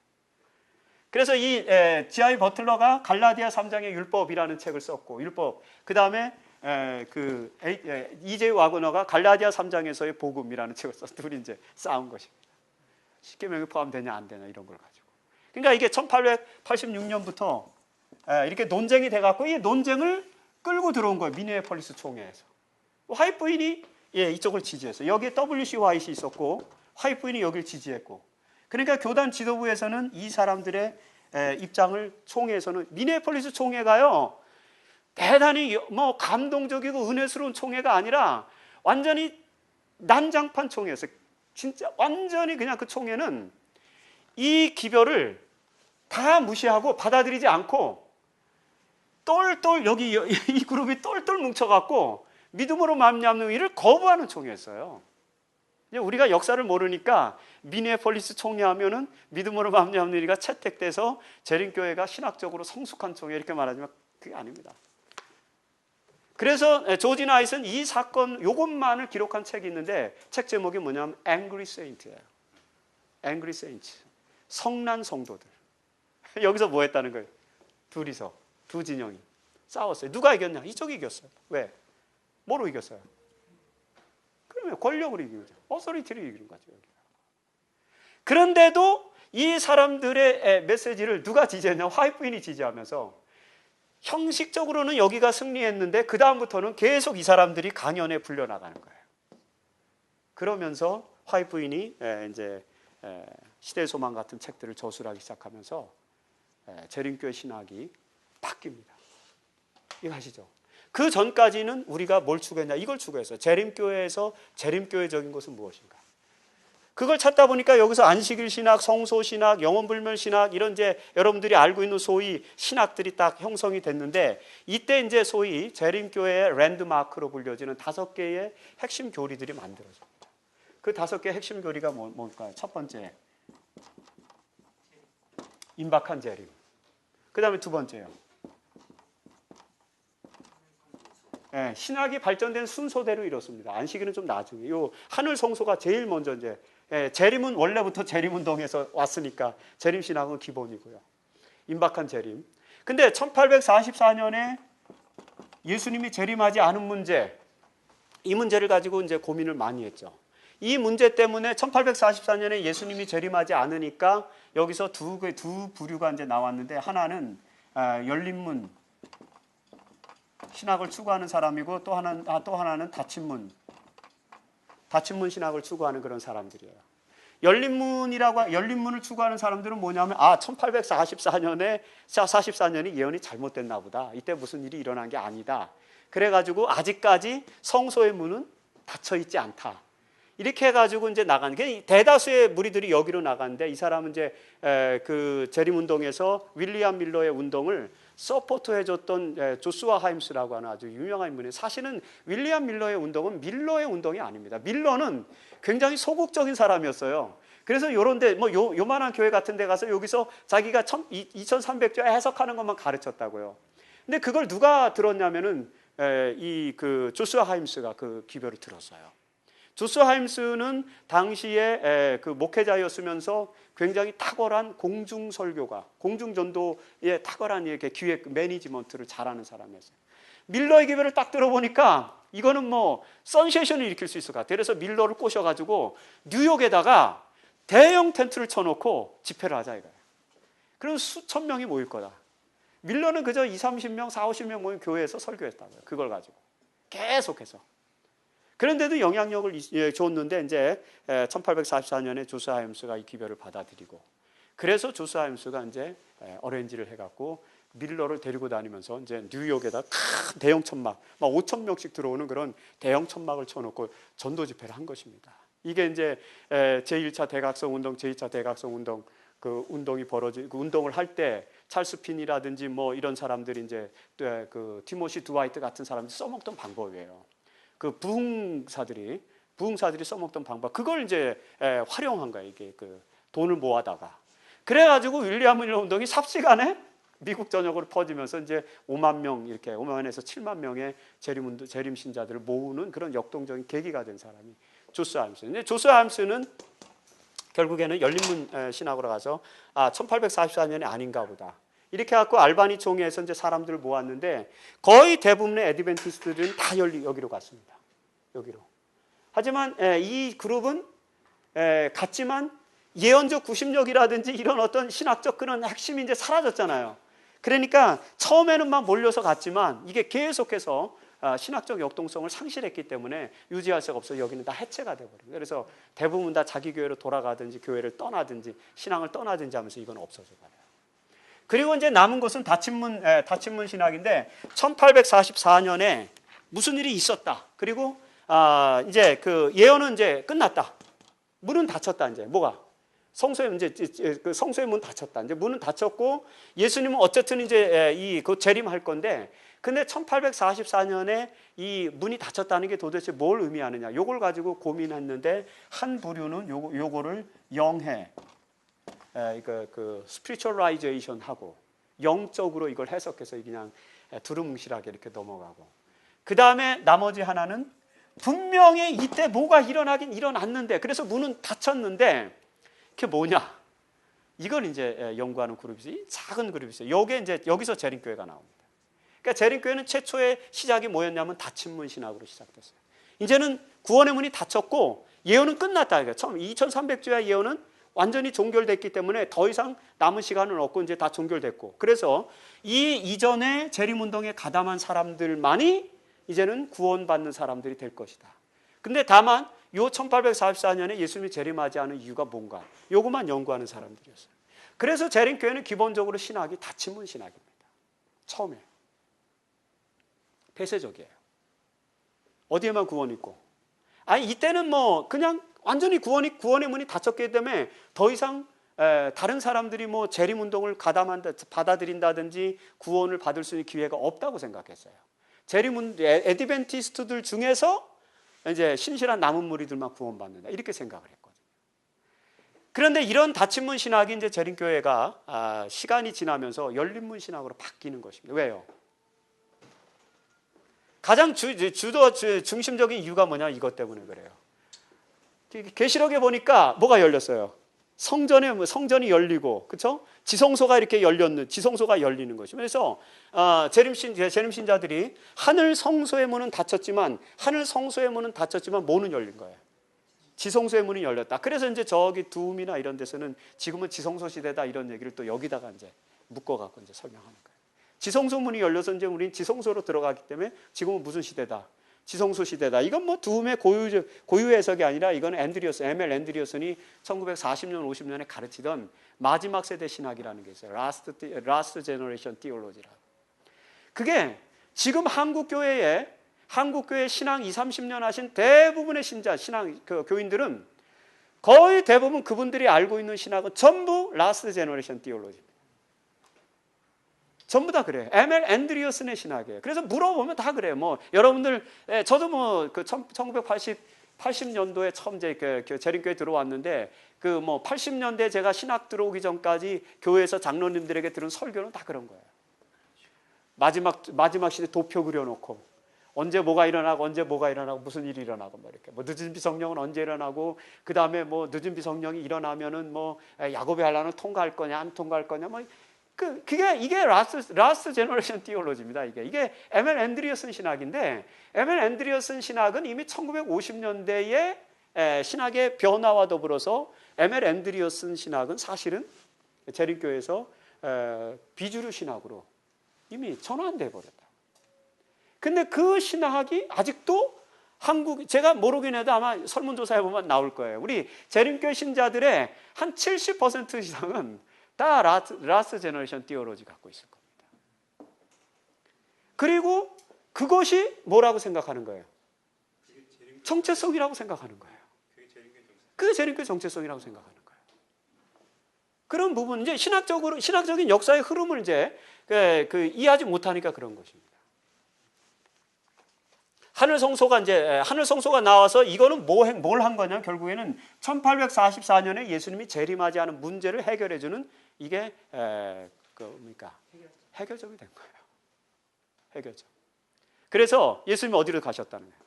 그래서 이 G.I. 버틀러가 갈라디아 3장의 율법이라는 책을 썼고, 율법. 그 다음에 이제이 와그너가 갈라디아 3장에서의 복음이라는 책을 써서 둘이 이제 싸운 것입니다. 십계명이 포함되냐 안 되냐 이런 걸 가지고. 그러니까 이게 1886년부터 이렇게 논쟁이 돼갖고 이 논쟁을 끌고 들어온 거예요. 미니애폴리스 총회에서. 화이트 부인이 이쪽을 지지했어요. 여기에 W.C. 화이트이 있었고 화이트 부인이 여기를 지지했고. 그러니까 교단 지도부에서는 이 사람들의 입장을 총회에서는 미니애폴리스 총회가요. 대단히 뭐 감동적이고 은혜스러운 총회가 아니라 완전히 난장판 총회였어요. 진짜 완전히 그냥 그 총회는 이 기별을 다 무시하고 받아들이지 않고 똘똘 여기 이 그룹이 똘똘 뭉쳐갖고 믿음으로 말미암는 일을 거부하는 총회였어요. 우리가 역사를 모르니까 미니애폴리스 총회하면은 믿음으로 말미암는 일이 채택돼서 재림교회가 신학적으로 성숙한 총회 이렇게 말하지만 그게 아닙니다. 그래서 조지 나잇은 이 사건 요것만을 기록한 책이 있는데 책 제목이 뭐냐면 Angry Saint예요. Angry Saints. 성난 성도들. 여기서 뭐 했다는 거예요? 둘이서 두 진영이 싸웠어요. 누가 이겼냐? 이쪽이 이겼어요. 왜? 뭐로 이겼어요? 그러면 권력으로 이긴 거죠. 어서리티를 이기는 거죠. 여기가. 그런데도 이 사람들의 메시지를 누가 지지했냐? 화이트 부인이 지지하면서 형식적으로는 여기가 승리했는데 그 다음부터는 계속 이 사람들이 강연에 불려나가는 거예요. 그러면서 화이트 부인이 이제 시대의 소망 같은 책들을 저술하기 시작하면서 재림교회 신학이 바뀝니다. 이거 아시죠? 그 전까지는 우리가 뭘 추구했냐? 이걸 추구했어요. 재림교회에서 재림교회적인 것은 무엇인가? 그걸 찾다 보니까 여기서 안식일 신학, 성소 신학, 영원불멸 신학 이런 이제 여러분들이 알고 있는 소위 신학들이 딱 형성이 됐는데 이때 이제 소위 재림교회의 랜드마크로 불려지는 5개의 핵심 교리들이 만들어집니다. 그 5개의 핵심 교리가 뭘까요? 첫 번째, 임박한 재림. 그 다음에 두 번째요. 신학이 발전된 순서대로 이렇습니다. 안식일은 좀 나중에. 요 하늘 성소가 제일 먼저 이제 재림은 원래부터 재림운동에서 왔으니까 재림신학은 기본이고요. 임박한 재림. 근데 1844년에 예수님이 재림하지 않은 문제, 이 문제를 가지고 이제 고민을 많이 했죠. 이 문제 때문에 1844년에 예수님이 재림하지 않으니까 여기서 두 부류가 이제 나왔는데 하나는 열린문 신학을 추구하는 사람이고 또 하나는 닫힌문 신학을 추구하는 그런 사람들이에요. 열린문을 추구하는 사람들은 뭐냐면 1844년이 예언이 잘못됐나 보다. 이때 무슨 일이 일어난 게 아니다. 그래가지고 아직까지 성소의 문은 닫혀 있지 않다. 이렇게 해가지고 이제 나간 게 대다수의 무리들이 여기로 나갔는데 이 사람은 이제 그 재림운동에서 윌리엄 밀러의 운동을 서포트해줬던 조슈아 하임스라고 하는 아주 유명한 인물이에요. 사실은 윌리엄 밀러의 운동은 밀러의 운동이 아닙니다. 밀러는 굉장히 소극적인 사람이었어요. 그래서 요런데 뭐 요만한 교회 같은 데 가서 여기서 자기가 2300조 해석하는 것만 가르쳤다고요. 근데 그걸 누가 들었냐면은 이 그 조슈아 하임스가 그 기별을 들었어요. 조슈아 하임스는 당시에 그 목회자였으면서 굉장히 탁월한 공중 설교가, 공중 전도에 탁월한 이렇게 기획 매니지먼트를 잘하는 사람이었어요. 밀러의 기별을 딱 들어보니까 이거는 뭐 센세이션을 일으킬 수 있을 것 같아요. 그래서 밀러를 꼬셔가지고 뉴욕에다가 대형 텐트를 쳐놓고 집회를 하자 이거예요. 그럼 수천 명이 모일 거다. 밀러는 그저 20, 30명, 40, 50명 모인 교회에서 설교했다고요. 그걸 가지고 계속해서. 그런데도 영향력을 줬는데 이제 1844년에 조슈아 하임스가 이 기별을 받아들이고, 그래서 조슈아 하임스가 이제 어레인지를 해갖고 밀러를 데리고 다니면서 이제 뉴욕에다 큰 대형 천막, 막 5천 명씩 들어오는 그런 대형 천막을 쳐놓고 전도 집회를 한 것입니다. 이게 이제 제1차 대각성 운동, 제2차 대각성 운동, 그 운동이 벌어지고, 운동을 할 때 찰스 핀이라든지 뭐 이런 사람들이 이제 그 티모시 드와이트 같은 사람들이 써먹던 방법이에요. 그 부흥사들이 써먹던 방법, 그걸 이제 활용한 거예요. 이게 그 돈을 모아다가. 그래가지고 윌리엄 밀러 운동이 삽시간에 미국 전역으로 퍼지면서 이제 5만 명, 이렇게 5만에서 7만 명의 재림 신자들을 모으는 그런 역동적인 계기가 된 사람이 조슈아 하임스. 근데 조슈아 하임스는 결국에는 열린문 신학으로 가서 1844년이 아닌가 보다. 이렇게 해갖고 알바니 총회에서 이제 사람들을 모았는데 거의 대부분의 애드벤티스트들은 다 여기로 갔습니다. 여기로. 하지만 이 그룹은 갔지만 예언적 구심력이라든지 이런 어떤 신학적 그런 핵심이 이제 사라졌잖아요. 그러니까 처음에는 막 몰려서 갔지만 이게 계속해서 신학적 역동성을 상실했기 때문에 유지할 수가 없어서 여기는 다 해체가 돼버려요. 그래서 대부분 다 자기 교회로 돌아가든지 교회를 떠나든지 신앙을 떠나든지 하면서 이건 없어져 버려요. 그리고 이제 남은 것은 다친문 신학인데 1844년에 무슨 일이 있었다. 그리고 이제 그 예언은 이제 끝났다. 문은 닫혔다. 이제 뭐가 성소의 이제 그 성소의 문 닫혔다. 이제 문은 닫혔고 예수님은 어쨌든 이제 그 재림할 건데, 근데 1844년에 이 문이 닫혔다는 게 도대체 뭘 의미하느냐? 요걸 가지고 고민했는데 한 부류는 요거를 영해, 그 스피리추얼라이제이션 하고 영적으로 이걸 해석해서 그냥 두루뭉실하게 이렇게 넘어가고, 그 다음에 나머지 하나는 분명히 이때 뭐가 일어나긴 일어났는데 그래서 문은 닫혔는데 그게 뭐냐? 이걸 이제 연구하는 그룹이 있어요. 작은 그룹이 있어요. 요게 이제 여기서 재림교회가 나옵니다. 그러니까 재림교회는 최초의 시작이 뭐였냐면 닫힌문 신학으로 시작됐어요. 이제는 구원의 문이 닫혔고 예언은 끝났다. 처음 2300주야 예언은 완전히 종결됐기 때문에 더 이상 남은 시간은 없고 이제 다 종결됐고, 그래서 이 이전에 재림운동에 가담한 사람들만이 이제는 구원받는 사람들이 될 것이다. 근데 다만 요 1844년에 예수님이 재림하지 않은 이유가 뭔가, 요것만 연구하는 사람들이었어요. 그래서 재림교회는 기본적으로 신학이 닫힌문 신학입니다. 처음에 폐쇄적이에요. 어디에만 구원이 있고, 이때는 뭐 그냥 완전히 구원의 문이 닫혔기 때문에 더 이상 다른 사람들이 뭐 재림운동을 받아들인다든지 구원을 받을 수 있는 기회가 없다고 생각했어요. 애드벤티스트들 중에서 이제 신실한 남은 무리들만 구원받는다, 이렇게 생각을 했거든요. 그런데 이런 닫힌문 신학이 이제 재림교회가 시간이 지나면서 열린문 신학으로 바뀌는 것입니다. 왜요? 가장 중심적인 이유가 뭐냐? 이것 때문에 그래요. 계시록에 보니까 뭐가 열렸어요? 성전이 열리고, 그렇죠? 지성소가 이렇게 지성소가 열리는 것이죠. 그래서 재림신자들이 하늘 성소의 문은 닫혔지만 문은 열린 거예요. 지성소의 문이 열렸다. 그래서 이제 저기 두움이나 이런 데서는 지금은 지성소 시대다 이런 얘기를 또 여기다가 이제 묶어갖고 이제 설명하는 거예요. 지성소 문이 열려서 이제 우리는 지성소로 들어가기 때문에 지금은 무슨 시대다? 지성소 시대다. 이건 뭐 두움의 고유 해석이 아니라 이건 ML 앤드리어슨이 1940년, 50년에 가르치던 마지막 세대 신학이라는 게 있어요. Last Generation Theology라고. 그게 지금 한국교회 신앙 20, 30년 하신 대부분의 교인들은 거의 대부분 그분들이 알고 있는 신학은 전부 Last Generation Theology. 전부 다 그래요. ML 앤드리어슨의 신학이에요. 그래서 물어보면 다 그래요. 뭐 여러분들, 저도 뭐 그 1980년도에 처음 재림교회 들어왔는데 그 뭐 80년대 제가 신학 들어오기 전까지 교회에서 장로님들에게 들은 설교는 다 그런 거예요. 마지막 시대 도표 그려놓고 언제 뭐가 일어나고 언제 뭐가 일어나고 무슨 일이 일어나고 뭐 이렇게 뭐 늦은 비성령은 언제 일어나고 그 다음에 뭐 늦은 비성령이 일어나면은 뭐 야곱의 한란을 통과할 거냐 안 통과할 거냐 뭐 이게 라스트 제너레이션 티올로지입니다. 이게 에멜 앤드리어슨 신학인데 에멜 앤드리어슨 신학은 이미 1950년대에 신학의 변화와 더불어서 에멜 앤드리어슨 신학은 사실은 재림교회에서 비주류 신학으로 이미 전환돼 버렸다. 근데 그 신학이 아직도 제가 모르긴 해도 아마 설문조사해 보면 나올 거예요. 우리 재림교회 신자들의 한 70% 이상은 다 라스트 제너레이션 티올로지 갖고 있을 겁니다. 그리고 그것이 뭐라고 생각하는 거예요? 정체성이라고 생각하는 거예요. 그게 재림교회 정체성이라고 생각하는 거예요. 그런 부분 이제 신학적인 역사의 흐름을 이제 이해하지 못하니까 그런 것입니다. 하늘 성소가 나와서 이거는 뭘 한 거냐? 결국에는 1844년에 예수님이 재림하지 않은 문제를 해결해 주는 이게 해결점이 된 거예요. 해결점. 그래서 예수님이 어디로 가셨다는 거예요?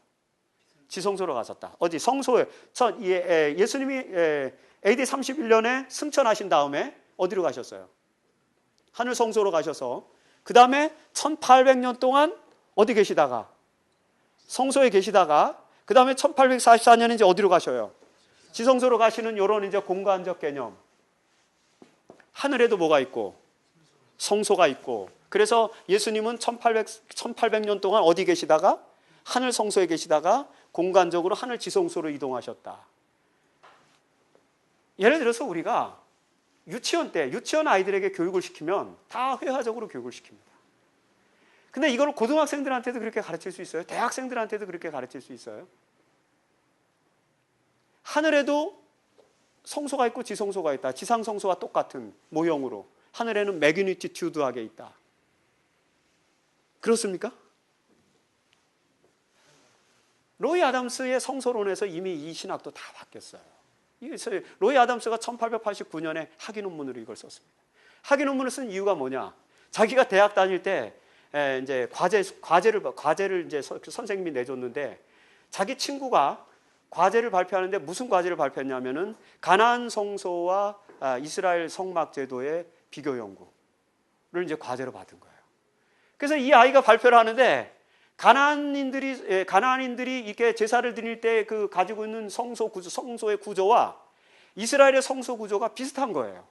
지성소로 가셨다. 어디 성소에 예수님이 AD 31년에 승천하신 다음에 어디로 가셨어요? 하늘 성소로 가셔서 그 다음에 1800년 동안 어디 계시다가 성소에 계시다가 그 다음에 1844년에 이제 어디로 가셔요? 지성소로 가시는 이런 이제 공간적 개념. 하늘에도 뭐가 있고 성소가 있고 그래서 예수님은 1800년 동안 어디 계시다가 하늘 성소에 계시다가 공간적으로 하늘 지성소로 이동하셨다. 예를 들어서 우리가 유치원 아이들에게 교육을 시키면 다 회화적으로 교육을 시킵니다. 근데 이걸 고등학생들한테도 그렇게 가르칠 수 있어요? 대학생들한테도 그렇게 가르칠 수 있어요? 하늘에도 성소가 있고 지성소가 있다. 지상 성소와 똑같은 모형으로 하늘에는 매그니티튜드하게 있다. 그렇습니까? 로이 아담스의 성소론에서 이미 이 신학도 다 바뀌었어요. 로이 아담스가 1889년에 학위 논문으로 이걸 썼습니다. 학위 논문을 쓴 이유가 뭐냐? 자기가 대학 다닐 때 이제 과제를 이제 선생님이 내줬는데 자기 친구가 과제를 발표하는데 무슨 과제를 발표했냐면은 가나안 성소와 이스라엘 성막 제도의 비교 연구를 이제 과제로 받은 거예요. 그래서 이 아이가 발표를 하는데 가나안인들이 이렇게 제사를 드릴 때 그 가지고 있는 성소의 구조와 이스라엘의 성소 구조가 비슷한 거예요.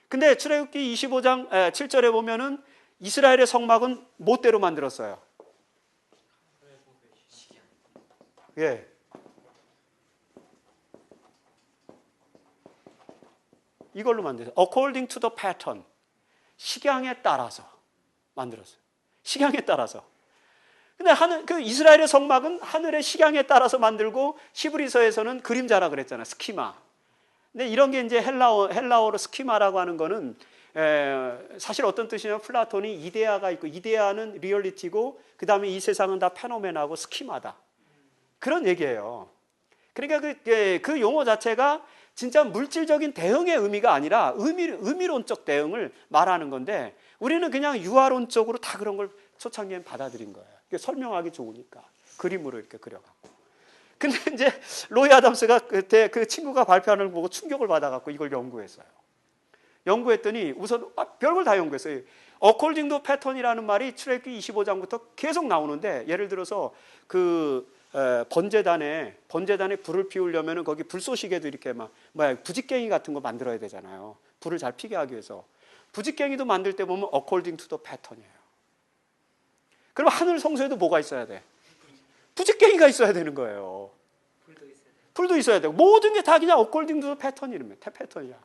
근데 출애굽기 25장 7절에 보면은 이스라엘의 성막은 못대로 만들었어요. 예. 이걸로 만들었어요. According to the pattern. 식양에 따라서 만들었어요. 식양에 따라서. 근데 그 이스라엘의 성막은 하늘의 식양에 따라서 만들고 히브리서에서는 그림자라 그랬잖아요. 스키마. 근데 이런 게 이제 헬라어로 스키마라고 하는 거는 사실 어떤 뜻이냐면 플라톤이 이데아가 있고 이데아는 리얼리티고 그 다음에 이 세상은 다 페노멘하고 스키마다. 그런 얘기예요. 그러니까 그 용어 자체가 진짜 물질적인 대응의 의미가 아니라 의미론적 대응을 말하는 건데 우리는 그냥 유아론적으로 다 그런 걸 초창기엔 받아들인 거예요. 설명하기 좋으니까 그림으로 이렇게 그려갖고. 근데 이제 로이 아담스가 그때 그 친구가 발표하는 걸 보고 충격을 받아갖고 이걸 연구했어요. 연구했더니 우선 별걸 다 연구했어요. According to pattern이라는 말이 출애굽기 25장부터 계속 나오는데 예를 들어서 번제단에 불을 피우려면은 거기 불쏘시개도 이렇게 부직갱이 같은 거 만들어야 되잖아요. 불을 잘 피게 하기 위해서. 부직갱이도 만들 때 보면 according to the pattern이에요. 그럼 하늘 성소에도 뭐가 있어야 돼? 부직갱이가 있어야 되는 거예요. 불도 있어야 되고 모든 게 다 그냥 according to the pattern이랍니다. 패턴이야.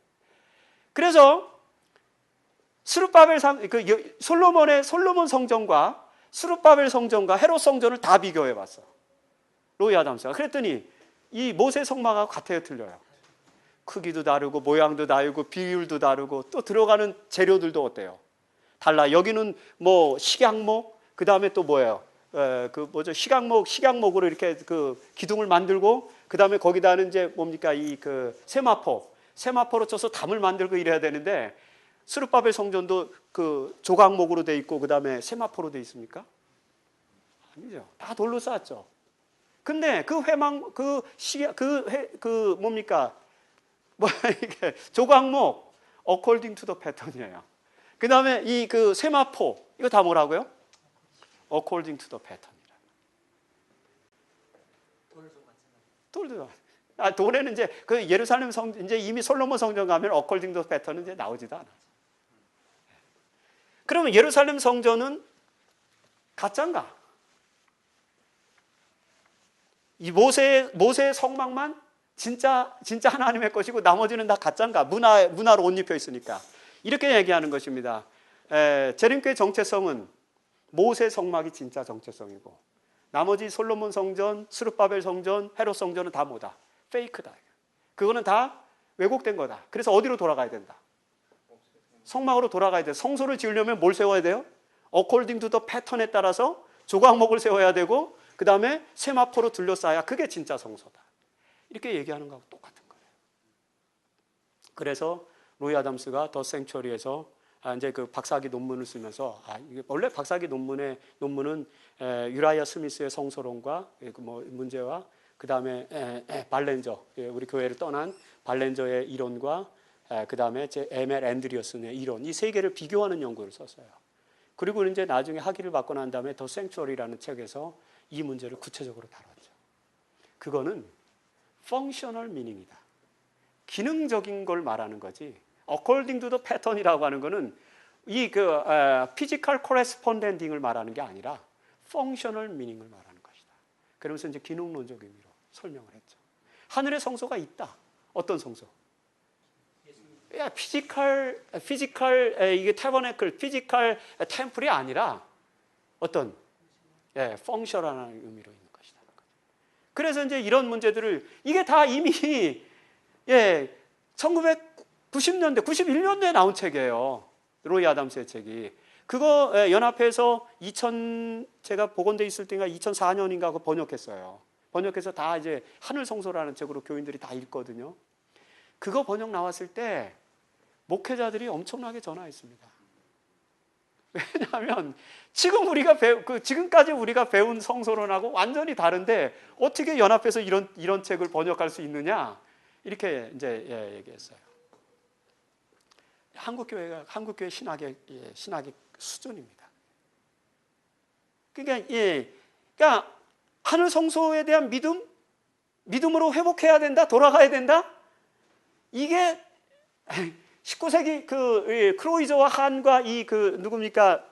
그래서 솔로몬 성전과 스룹바벨 성전과 헤롯 성전을 다 비교해 봤어. 로이 아담스가. 그랬더니 이 모세 성막하고 같아요, 틀려요? 크기도 다르고 모양도 다르고 비율도 다르고 또 들어가는 재료들도 어때요? 달라. 여기는 뭐 식양목, 그 다음에 또 뭐예요? 식양목으로 이렇게 그 기둥을 만들고 그 다음에 거기다는 이제 뭡니까 이 그 세마포로 쳐서 담을 만들고 이래야 되는데 스룹바벨 성전도 그 조각목으로 돼 있고 그 다음에 세마포로 돼 있습니까? 아니죠. 다 돌로 쌓았죠. 근데 그 회망, 뭡니까? 이게 조각목, according to the pattern이에요. 그 다음에 이 세마포, 이거 다 뭐라고요? according to the pattern이라. 돌도. 돌에는 이제 예루살렘 이제 이미 솔로몬 성전 가면 according to the pattern은 이제 나오지도 않아. 그러면 예루살렘 성전은 가짜인가? 이 모세의 성막만 진짜 하나님의 것이고 나머지는 다 가짜인가? 문화로 옷 입혀 있으니까. 이렇게 얘기하는 것입니다. 재림교의 정체성은 모세 성막이 진짜 정체성이고 나머지 솔로몬 성전, 스룹바벨 성전, 헤롯 성전은 다 뭐다? 페이크다. 그거는 다 왜곡된 거다. 그래서 어디로 돌아가야 된다? 성막으로 돌아가야 돼. 성소를 지으려면 뭘 세워야 돼요? according to the pattern에 따라서 조각목을 세워야 되고 그 다음에 세마포로 둘러싸야 그게 진짜 성소다. 이렇게 얘기하는 거하고 똑같은 거예요. 그래서 로이 아담스가 더 생츄어리에서 이제 그 박사학위 논문을 쓰면서 이게 원래 박사학위 논문은 유라이아 스미스의 성소론과 문제와 그 다음에 발렌저, 우리 교회를 떠난 발렌저의 이론과 그 다음에 M.L. 앤드리어슨의 이론, 이 세 개를 비교하는 연구를 썼어요. 그리고 이제 나중에 학위를 받고 난 다음에 더 생츄어리라는 책에서 이 문제를 구체적으로 다뤘죠. 그거는 functional meaning이다. 기능적인 걸 말하는 거지. according to the pattern이라고 하는 거는 이 physical corresponding을 말하는 게 아니라 functional meaning을 말하는 것이다. 그러면서 이제 기능론적 의미로 설명을 했죠. 하늘의 성소가 있다. 어떤 성소? 피지컬 이게 타버네클, 피지컬 템플이 아니라 어떤 펑셔널한 의미로 있는 것이다. 그래서 이제 이런 문제들을 이게 다 이미 1990년대, 91년도에 나온 책이에요. 로이 아담스의 책이. 그거 연합회에서 제가 복원돼 있을 때인가 2004년인가 그거 번역했어요. 번역해서 다 이제 하늘 성소라는 책으로 교인들이 다 읽거든요. 그거 번역 나왔을 때 목회자들이 엄청나게 전화했습니다. 왜냐하면 지금까지 우리가 배운 성소론하고 완전히 다른데 어떻게 연합해서 이런 책을 번역할 수 있느냐 이렇게 이제 얘기했어요. 한국교회 신학의 수준입니다. 그러니까 하늘 성소에 대한 믿음으로 회복해야 된다, 돌아가야 된다. 이게 19세기 크로이저와 한과 누굽니까?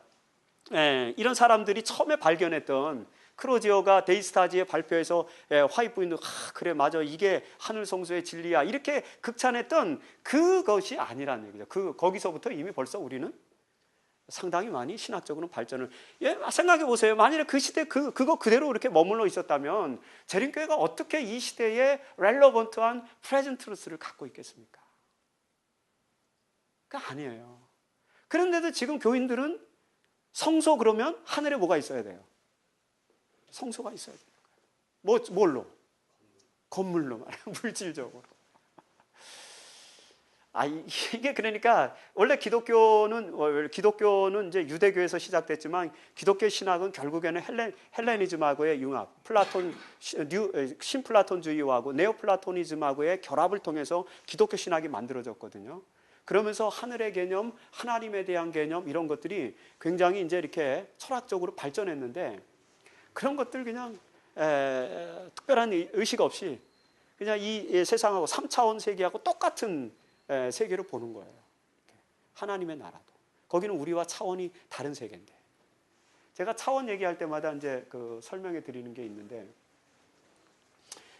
이런 사람들이 처음에 발견했던 크로지어가 데이스타지의 발표에서 화이트 부인도 그래 맞아 이게 하늘 성소의 진리야 이렇게 극찬했던 그것이 아니라는 얘기죠. 거기서부터 이미 벌써 우리는 상당히 많이 신학적으로 발전을 생각해 보세요. 만일에 그 시대 그거 그대로 이렇게 머물러 있었다면 재림교회가 어떻게 이 시대에 렐러번트한 프레젠트 트루스를 갖고 있겠습니까? 아니에요. 그런데도 지금 교인들은 성소 그러면 하늘에 뭐가 있어야 돼요? 성소가 있어야 돼요. 뭘로? 건물로 말이에요. 물질적으로. 이게 그러니까 원래 기독교는 이제 유대교에서 시작됐지만 기독교 신학은 결국에는 헬레니즘하고의 융합, 신플라톤주의하고 네오플라토니즘하고의 결합을 통해서 기독교 신학이 만들어졌거든요. 그러면서 하늘의 개념, 하나님에 대한 개념 이런 것들이 굉장히 이제 이렇게 철학적으로 발전했는데 그런 것들 그냥 특별한 의식 없이 그냥 이 세상하고 3차원 세계하고 똑같은 세계를 보는 거예요. 하나님의 나라도 거기는 우리와 차원이 다른 세계인데 제가 차원 얘기할 때마다 이제 설명해 드리는 게 있는데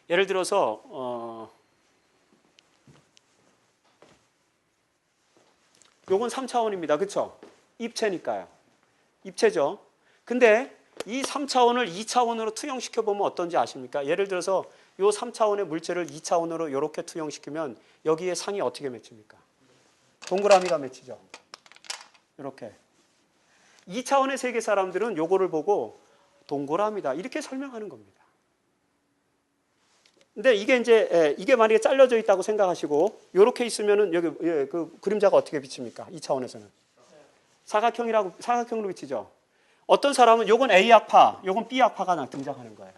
예를 들어서 요건 3차원입니다. 그렇죠? 입체니까요. 입체죠. 근데 이 3차원을 2차원으로 투영시켜 보면 어떤지 아십니까? 예를 들어서 요 3차원의 물체를 2차원으로 이렇게 투영시키면 여기에 상이 어떻게 맺힙니까? 동그라미가 맺히죠. 이렇게. 2차원의 세계 사람들은 요거를 보고 동그라미다 이렇게 설명하는 겁니다. 근데 이게 만약에 잘려져 있다고 생각하시고 이렇게 있으면은 여기 그 그림자가 어떻게 비칩니까? 2차원에서는 사각형으로 비치죠. 어떤 사람은 요건 A학파, 요건 B학파가 등장하는 거예요.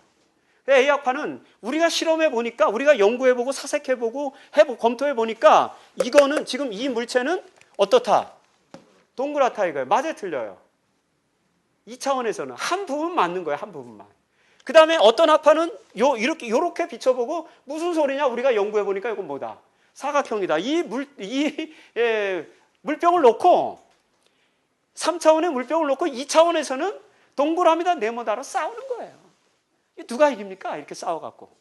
A학파는 우리가 실험해 보니까, 우리가 연구해 보고 사색해 보고 검토해 보니까 이거는 지금 이 물체는 어떻다? 동그랗다 이거예요. 맞아요, 틀려요? 이 차원에서는 한 부분 맞는 거예요, 한 부분만. 그 다음에 어떤 학파는 요렇게 비춰보고 무슨 소리냐? 우리가 연구해 보니까 이건 뭐다? 사각형이다. 물병을 놓고 3차원의 물병을 놓고 2차원에서는 동그라미다 네모다로 싸우는 거예요. 누가 이깁니까? 이렇게 싸워갖고.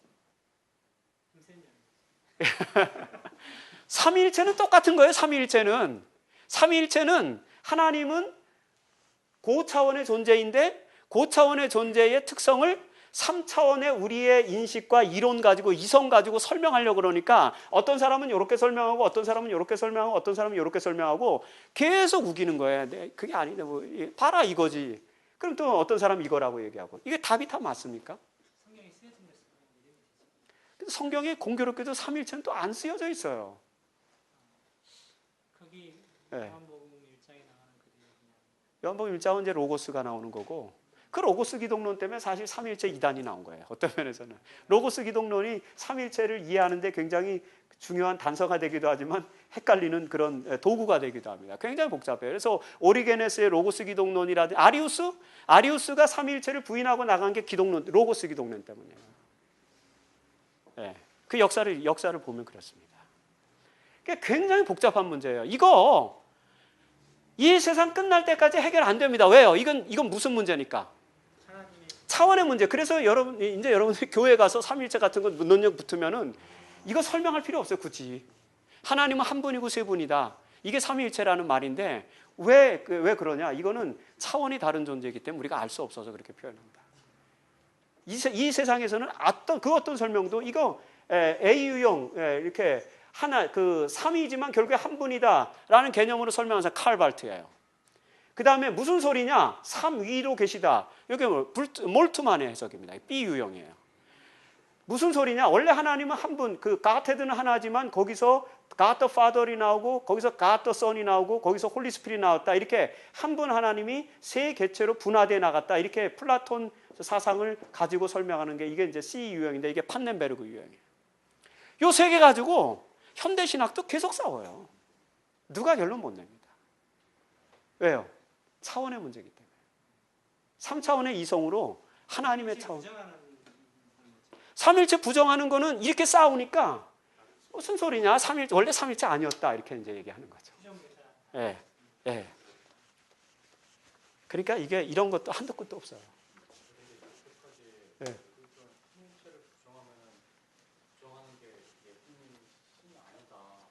삼위일체는 똑같은 거예요. 삼위일체는 하나님은 고차원의 존재인데 고차원의 존재의 특성을 3차원의 우리의 인식과 이론 가지고 이성 가지고 설명하려고 그러니까 어떤 사람은 이렇게 설명하고 어떤 사람은 이렇게 설명하고 어떤 사람은 이렇게 설명하고 계속 우기는 거예요. 네, 그게 아닌데 뭐 봐라 이거지. 그럼 또 어떤 사람은 이거라고 얘기하고. 이게 답이 다 맞습니까? 성경에 공교롭게도 삼위일체는 또 안 쓰여져 있어요. 거기 네. 요한복음 1장에 나오는 그 요한복음 1장은 이제 로고스가 나오는 거고 그 로고스 기독론 때문에 사실 삼위일체 이단이 나온 거예요. 어떤 면에서는 로고스 기독론이 삼위일체를 이해하는데 굉장히 중요한 단서가 되기도 하지만 헷갈리는 그런 도구가 되기도 합니다. 굉장히 복잡해요. 그래서 오리게네스의 로고스 기독론이라든지 아리우스가 삼위일체를 부인하고 나간 게 기독론, 로고스 기독론 때문이에요. 네, 그 역사를 보면 그렇습니다. 굉장히 복잡한 문제예요. 이 세상 끝날 때까지 해결 안 됩니다. 왜요? 이건 무슨 문제니까? 차원의 문제. 그래서 여러분들 교회 가서 삼위일체 같은 거 논력 붙으면은 이거 설명할 필요 없어요. 굳이. 하나님은 한 분이고 세 분이다. 이게 삼위일체라는 말인데 왜 그러냐? 이거는 차원이 다른 존재이기 때문에 우리가 알 수 없어서 그렇게 표현합니다. 이 세상에서는 어떤 설명도 이거 A 유형 이렇게 하나 그 삼위이지만 결국에 한 분이다라는 개념으로 설명한 사람 칼 발트예요. 그 다음에 무슨 소리냐? 삼위로 계시다. 이게 몰트만의 해석입니다. B 유형이에요. 무슨 소리냐? 원래 하나님은 한 분, 그 가테드는 하나지만 거기서 God the Father이 나오고 거기서 God the Son이 나오고 거기서 홀리 스피릿이 나왔다. 이렇게 한 분 하나님이 세 개체로 분화되어 나갔다. 이렇게 플라톤 사상을 가지고 설명하는 게 이게 이제 C 유형인데 이게 판넨베르그 유형이에요. 요 세 개 가지고 현대 신학도 계속 싸워요. 누가 결론 못 냅니다. 왜요? 차원의 문제이기 때문에. 3차원의 이성으로 하나님의 차원. 삼일체 부정하는 거는 이렇게 싸우니까 무슨 소리냐? 원래 삼일체 아니었다. 이렇게 이제 얘기하는 거죠. 예. 예. 그러니까 이게 이런 것도 한도 끝도 없어요. 예.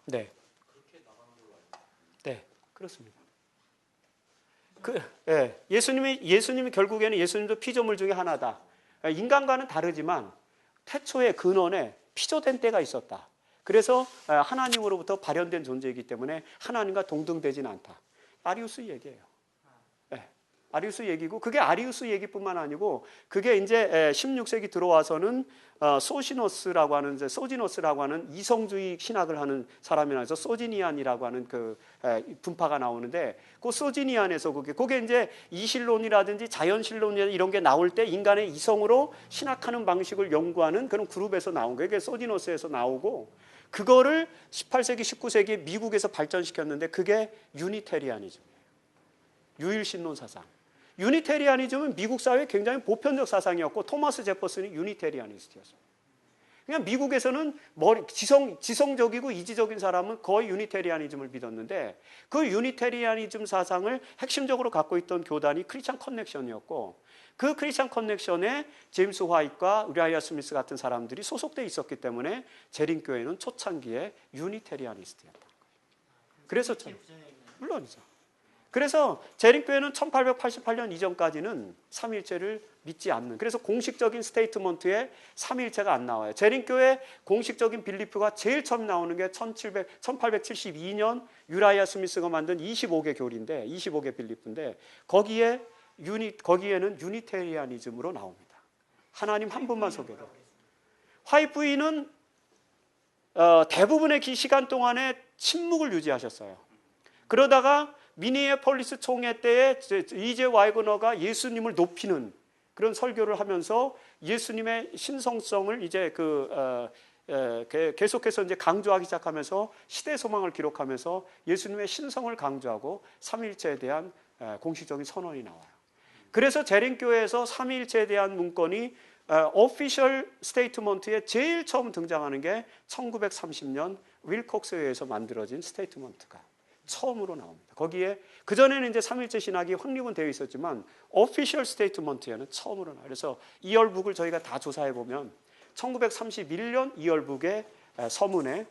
네. 네, 그렇습니다. 예수님이 결국에는 예수님도 피조물 중에 하나다. 인간과는 다르지만 태초의 근원에 피조된 때가 있었다. 그래서 하나님으로부터 발현된 존재이기 때문에 하나님과 동등되지는 않다. 아리우스 얘기예요. 아리우스 얘기고 그게 아리우스 얘기뿐만 아니고 그게 이제 16세기 들어와서는 소지노스라고 하는 이성주의 신학을 하는 사람이 나와서 소지니안이라고 하는 그 분파가 나오는데 그 소지니안에서 그게 이제 이신론이라든지 자연신론 이런 게 나올 때 인간의 이성으로 신학하는 방식을 연구하는 그런 그룹에서 나온 거예요. 그게 소지노스에서 나오고 그거를 18세기, 19세기 미국에서 발전시켰는데 그게 유니테리아니즘이에요. 유일신론 사상. 유니테리아니즘은 미국 사회의 굉장히 보편적 사상이었고 토마스 제퍼슨이 유니테리아니스트였어요. 그냥 미국에서는 지성적이고 이지적인 사람은 거의 유니테리아니즘을 믿었는데 그 유니테리아니즘 사상을 핵심적으로 갖고 있던 교단이 크리스천 커넥션이었고 그 크리스천 커넥션에 제임스 화이트와 우라이아 스미스 같은 사람들이 소속돼 있었기 때문에 재림교회는 초창기에 유니테리아니스트였다. 그래서 물론이죠. 그래서 재림교회는 1888년 이전까지는 삼위일체를 믿지 않는, 그래서 공식적인 스테이트먼트에 삼위일체가 안 나와요. 재림교회 공식적인 빌리프가 제일 처음 나오는 게 1872년 유라이아 스미스가 만든 25개 교리인데 25개 빌리프인데 거기에는 유니테리아니즘으로 나옵니다. 하나님 한 분만 소개돼요. 화이트 부인은 대부분의 시간 동안에 침묵을 유지하셨어요. 그러다가 미니애폴리스 총회 때에 이제 와이거너가 예수님을 높이는 그런 설교를 하면서 예수님의 신성성을 이제 계속해서 이제 강조하기 시작하면서 시대 소망을 기록하면서 예수님의 신성을 강조하고 삼위일체에 대한 공식적인 선언이 나와요. 그래서 재림교회에서 삼위일체에 대한 문건이 오피셜 스테이트먼트에 제일 처음 등장하는 게 1930년 윌콕스에 의해서 만들어진 스테이트먼트가 처음으로 나옵니다. 거기에 그전에는 이제 삼위일체 신학이 확립은 되어 있었지만 오피셜 스테이트먼트에는 처음으로 나와요. 그래서 이열북을 저희가 다 조사해 보면 1931년 이열북의 서문에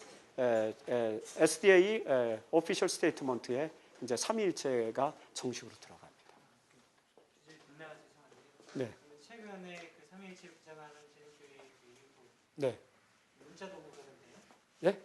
SDA 오피셜 스테이트먼트에 이제 삼위일체가 정식으로 들어갑니다. 네. 최근에 그 삼위일체를 주장하는 재림교회 그 일부 네. 문자도 보던데요. 네?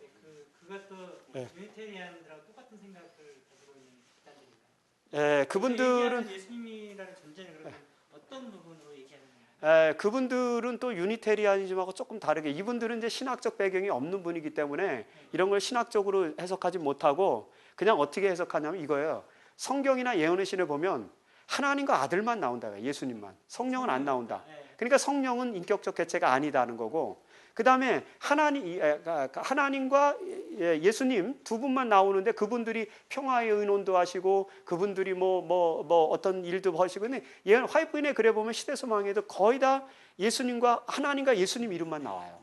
그것도 네. 유니테리안들하고 똑같은 생각을 가지고 있는 집단들인가요? 그분들은 예수님이라는 존재는 그러면 어떤 부분으로 얘기하는 건가요? 그분들은 또 유니테리아니즘하고 조금 다르게 이분들은 이제 신학적 배경이 없는 분이기 때문에 이런 걸 신학적으로 해석하지 못하고 그냥 어떻게 해석하냐면 이거예요. 성경이나 예언의 신에 보면 하나님과 아들만 나온다. 예수님만. 성령은 안 나온다. 그러니까 성령은 인격적 개체가 아니다는 거고 그 다음에 하나님과 예수님 두 분만 나오는데 그분들이 평화의 의논도 하시고 그분들이 뭐 어떤 일도 하시고 화이트인의 글에 보면 시대소망에도 거의 다 예수님과 하나님과 예수님 이름만 나와요.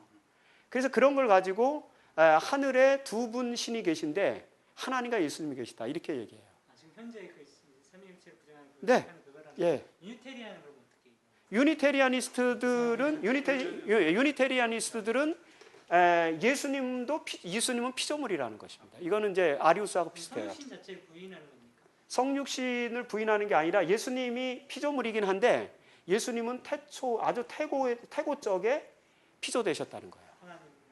그래서 그런 걸 가지고 하늘에 두 분 신이 계신데 하나님과 예수님이 계시다 이렇게 얘기해요. 지금 현재 그 삼위일체를 부정하는 네. 그거라는 예. 유니테리안은 그럼 어떻게? 유니테리아니스트들은 예수님은 피조물이라는 것입니다. 이거는 이제 아리우스하고 비슷해요. 성육신 자체를 부인하는 겁니까? 성육신을 부인하는 게 아니라 예수님이 피조물이긴 한데 예수님은 아주 태고적에 피조되셨다는 거예요.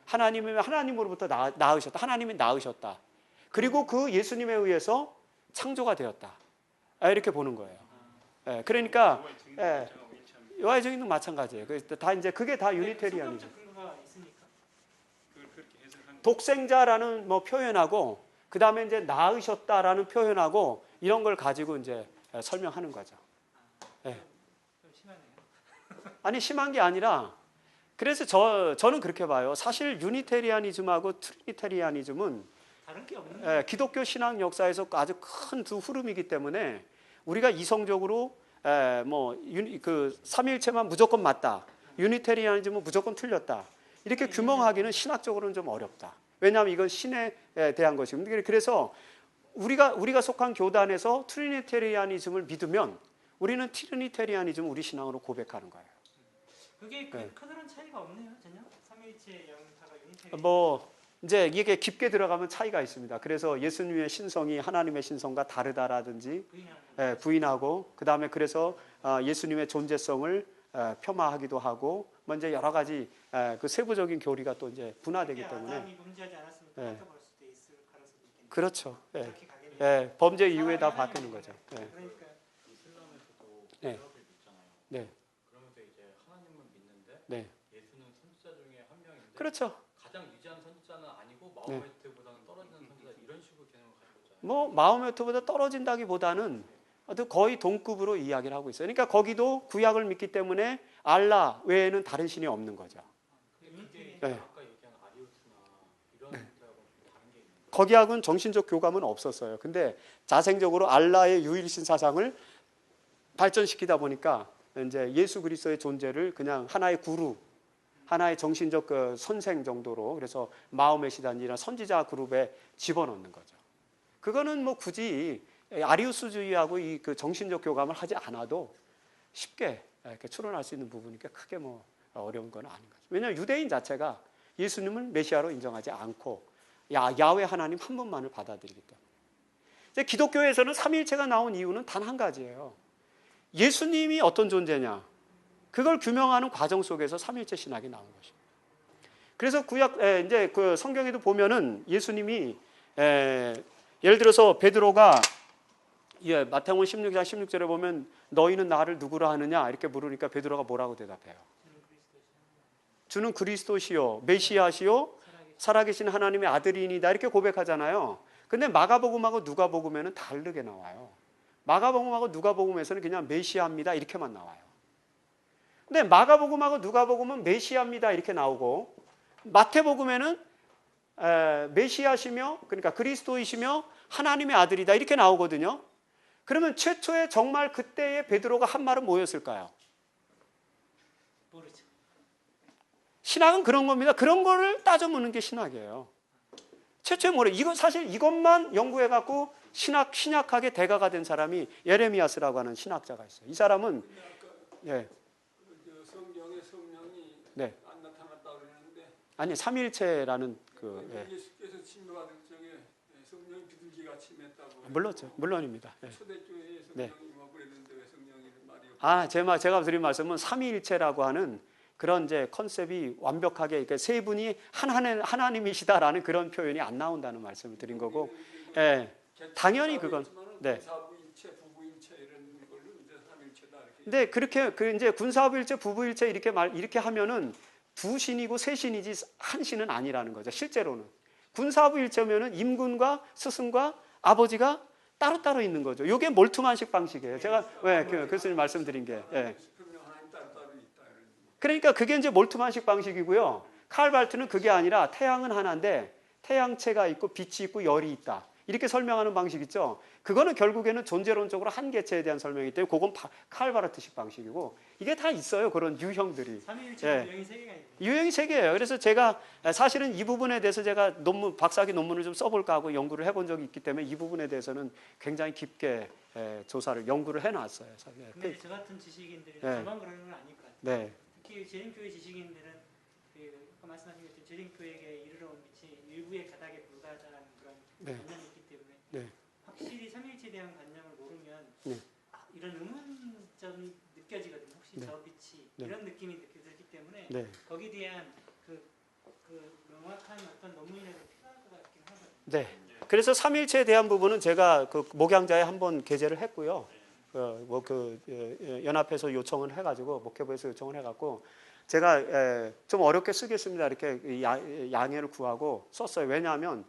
하나님으로부터 낳으셨다. 하나님이 낳으셨다. 그리고 그 예수님에 의해서 창조가 되었다. 이렇게 보는 거예요. 그러니까 여호와의 증인도 마찬가지예요. 다 이제 그게 다 유니테리안이죠. 독생자라는 표현하고 그 다음에 이제 낳으셨다라는 표현하고 이런 걸 가지고 이제 설명하는 거죠. 좀 심하네요. 아니 심한 게 아니라 그래서 저는 그렇게 봐요. 사실 유니테리아니즘하고 트리니테리아니즘은 다른 게 없는 기독교 신앙 역사에서 아주 큰 두 흐름이기 때문에 우리가 이성적으로 그 삼위일체만 무조건 맞다. 유니테리아니즘은 무조건 틀렸다. 이렇게 규명하기는 신학적으로는 좀 어렵다. 왜냐하면 이건 신에 대한 것입니다. 그래서 우리가 속한 교단에서 트리니테리아니즘을 믿으면 우리는 트리니테리아니즘을 우리 신앙으로 고백하는 거예요. 그게 크다란 차이가 없네요, 전혀. 삼위일체 영타가 유니테리안. 이제 이게 깊게 들어가면 차이가 있습니다. 그래서 예수님의 신성이 하나님의 신성과 다르다라든지 부인하고 그 다음에 그래서 예수님의 존재성을 폄하하기도 하고 먼저 여러 가지 그 세부적인 교리가 또 이제 분화되기 때문에 아담이 범죄하지 않았으면 바꿔볼 수도 있을 가능성이 있겠네요. 그렇죠. 그렇게 가겠네요. 범죄 이후에 다 바뀌는 거죠. 그러니까 이슬람에서도 네. 구약을 믿잖아요. 네. 그러면서 이제 하나님은 믿는데 네. 예수는 선지자 중에 한 명인데 그렇죠. 가장 위대한 선지자는 아니고 마호메트보다는 떨어지는 선지자 이런 식으로 개념을 가지고 있잖아요. 마호메트보다 떨어진다기보다는 거의 동급으로 이야기를 하고 있어요. 그러니까 거기도 구약을 믿기 때문에 알라 외에는 다른 신이 없는 거죠. 그게 네. 아까 얘기한 아리우스나 이런 것들하고 좀 다른 게 있는 거예요. 거기하고는 정신적 교감은 없었어요. 근데 자생적으로 알라의 유일신 사상을 발전시키다 보니까 이제 예수 그리스도의 존재를 그냥 하나의 구루, 하나의 정신적 그 선생 정도로 그래서 마호메시단이나 선지자 그룹에 집어넣는 거죠. 그거는 굳이 아리우스주의하고 이 그 정신적 교감을 하지 않아도 쉽게 이렇게 추론할 수 있는 부분이니까 크게 어려운 건 아닌 거죠. 왜냐하면 유대인 자체가 예수님을 메시아로 인정하지 않고 야훼 하나님 한 분만을 받아들이기 때문에. 이제 기독교에서는 삼위일체가 나온 이유는 단 한 가지예요. 예수님이 어떤 존재냐, 그걸 규명하는 과정 속에서 삼위일체 신학이 나온 것입니다. 그래서 이제 그 성경에도 보면은 예수님이 예를 들어서 베드로가 마태복음 16장 16절에 보면 너희는 나를 누구라 하느냐 이렇게 물으니까 베드로가 뭐라고 대답해요? 주는 그리스도시요 메시아시요 살아계신 하나님의 아들이니다 이렇게 고백하잖아요. 근데 마가복음하고 누가복음에는 다르게 나와요. 마가복음하고 누가복음에서는 그냥 메시아입니다 이렇게만 나와요. 근데 마가복음하고 누가복음은 메시아입니다 이렇게 나오고, 마태복음에는 메시아시며, 그러니까 그리스도이시며 하나님의 아들이다 이렇게 나오거든요. 그러면 최초에 정말 그때의 베드로가 한 말은 뭐였을까요? 모르죠. 신학은 그런 겁니다. 그런 거를 따져 묻는 게 신학이에요. 최초에 뭐래? 이거 사실 이것만 연구해 갖고 신약하게 대가가 된 사람이 예레미야스라고 하는 신학자가 있어요. 이 사람은 예. 성경에 성령이 네. 안 나타났다 그러는데, 아니 삼위일체라는 그 예. 예수께서 침노받을 적에 성령이 비둘기가 침했다고. 물론입니다. 예. 초대교회에 네. 성령이 뭐 그랬는데 왜 성령이 말이 없어요? 제가 드린 말씀은 삼위일체라고 하는 그런 이제 컨셉이 완벽하게, 그러니까 세 분이 하나님이시다라는 그런 표현이 안 나온다는 말씀을 드린 거고, 예. 당연히 그건 네. 군사부일체, 부부일체 이런 걸로 이제 삼일체다 이렇게. 근데 그렇게 이제 군사부일체, 부부일체 이렇게 하면은 두 신이고 세 신이지 한 신은 아니라는 거죠. 실제로는 군사부일체면은 임금과 스승과 아버지가 따로따로 있는 거죠. 이게 몰트만식 방식이에요. 제가 왜 교수님 말씀드린 게. 예. 분명 하나님 따로 있다 이런. 그러니까 그게 이제 몰트만식 방식이고요. 칼 발트는 그게 아니라 태양은 하나인데 태양체가 있고 빛이 있고 열이 있다. 이렇게 설명하는 방식 있죠. 그거는 결국에는 존재론적으로 한 개체에 대한 설명이기 때문에 그건 칼 바르트식 방식이고, 이게 다 있어요. 그런 유형들이. 삼위일체 예. 유형이 세 개가 있네요. 유형이 세 개예요. 그래서 제가 사실은 이 부분에 대해서 제가 박사학위 논문을 좀 써볼까 하고 연구를 해본 적이 있기 때문에 이 부분에 대해서는 굉장히 깊게 연구를 해놨어요. 근데 저 같은 지식인들이 네. 저만 그러는 건 아닐 것 같아요. 네, 특히 재림교회 지식인들은 아까 말씀하신 것처럼 재림교회에 이르러 온 빛이 일부의 가닥에 불과하다는 그런 네. 관념이 있기 때문에 네. 확실히 삼위일체에 대한 관념을 모르면 네. 이런 의문점이 느껴지거든요. 혹시 네. 저 빛이 네. 이런 느낌이 느껴지기 때문에 네. 거기에 대한 그 명확한 어떤 논문이라도 필요할 것 같긴 하거든요. 네. 그래서 삼일체에 대한 부분은 제가 그 목양자에 한번 게재를 했고요. 연합에서 요청을 해가지고 목회부에서 요청을 해갖고 제가 좀 어렵게 쓰겠습니다. 이렇게 양해를 구하고 썼어요. 왜냐하면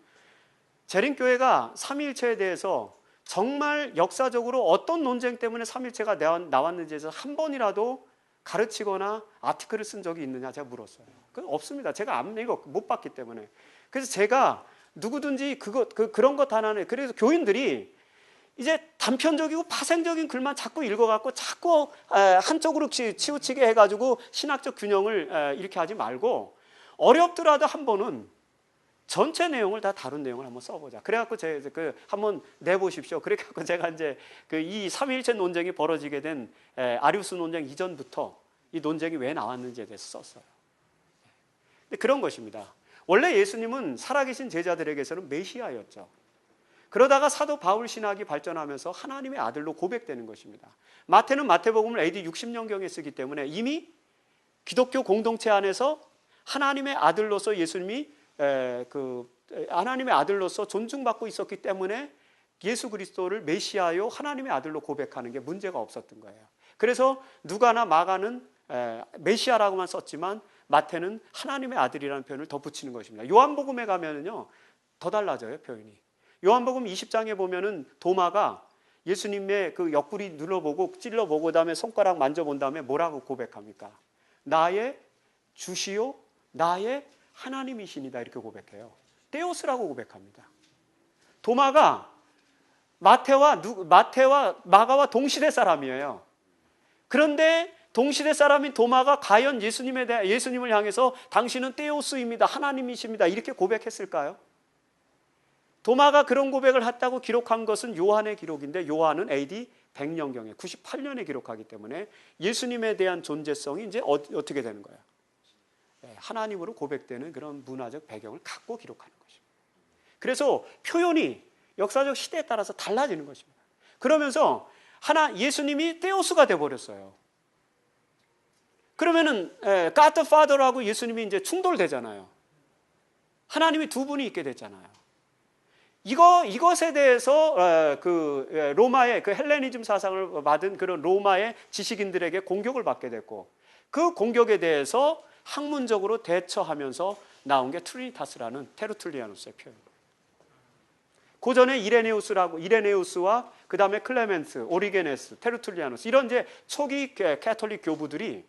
재림교회가 삼위일체에 대해서 정말 역사적으로 어떤 논쟁 때문에 삼위일체가 나왔는지에서 한 번이라도 가르치거나 아티클을 쓴 적이 있느냐 제가 물었어요. 그건 없습니다. 제가 안 읽어 못 봤기 때문에. 그래서 제가 누구든지 그런 것 하나는, 그래서 교인들이 이제 단편적이고 파생적인 글만 자꾸 읽어갖고 자꾸 한쪽으로 치우치게 해가지고 신학적 균형을 이렇게 하지 말고 어렵더라도 한 번은 전체 내용을 다 다룬 내용을 한번 써보자. 그래갖고 한번 내보십시오. 그래갖고 제가 이제 이 삼위일체 논쟁이 벌어지게 된 아리우스 논쟁 이전부터 이 논쟁이 왜 나왔는지에 대해서 썼어요. 근데 그런 것입니다. 원래 예수님은 살아계신 제자들에게서는 메시아였죠. 그러다가 사도 바울 신학이 발전하면서 하나님의 아들로 고백되는 것입니다. 마태는 마태복음을 AD 60년경에 쓰기 때문에 이미 기독교 공동체 안에서 하나님의 아들로서 예수님이 하나님의 아들로서 존중받고 있었기 때문에 예수 그리스도를 메시아요 하나님의 아들로 고백하는 게 문제가 없었던 거예요. 그래서 누가나 마가는 메시아라고만 썼지만 마태는 하나님의 아들이라는 표현을 덧붙이는 것입니다. 요한복음에 가면은요 더 달라져요, 표현이. 요한복음 20장에 보면은 도마가 예수님의 그 옆구리 눌러보고 찔러보고 그다음에 손가락 만져본 다음에 뭐라고 고백합니까? 나의 주시요 나의 하나님이시니다 이렇게 고백해요. 데오스라고 고백합니다. 도마가 마태와 마가와 동시대 사람이에요. 그런데 동시대 사람인 도마가 과연 예수님을 향해서 당신은 데오스입니다, 하나님이십니다 이렇게 고백했을까요? 도마가 그런 고백을 했다고 기록한 것은 요한의 기록인데 요한은 AD 100년경에 98년에 기록하기 때문에 예수님에 대한 존재성이 이제 어떻게 되는 거예요? 하나님으로 고백되는 그런 문화적 배경을 갖고 기록하는 것입니다. 그래서 표현이 역사적 시대에 따라서 달라지는 것입니다. 그러면서 예수님이 데오스가 돼버렸어요. 그러면은 God the Father하고 예수님이 이제 충돌되잖아요. 하나님이 두 분이 있게 됐잖아요. 이것에 대해서 로마의 헬레니즘 사상을 받은 그런 로마의 지식인들에게 공격을 받게 됐고, 그 공격에 대해서 학문적으로 대처하면서 나온 게 트리니타스라는 테르툴리아누스의 표현입니다. 그 전에 이레네우스와 그 다음에 클레멘스, 오리게네스, 테르툴리아누스 이런 이제 초기 캐톨릭 교부들이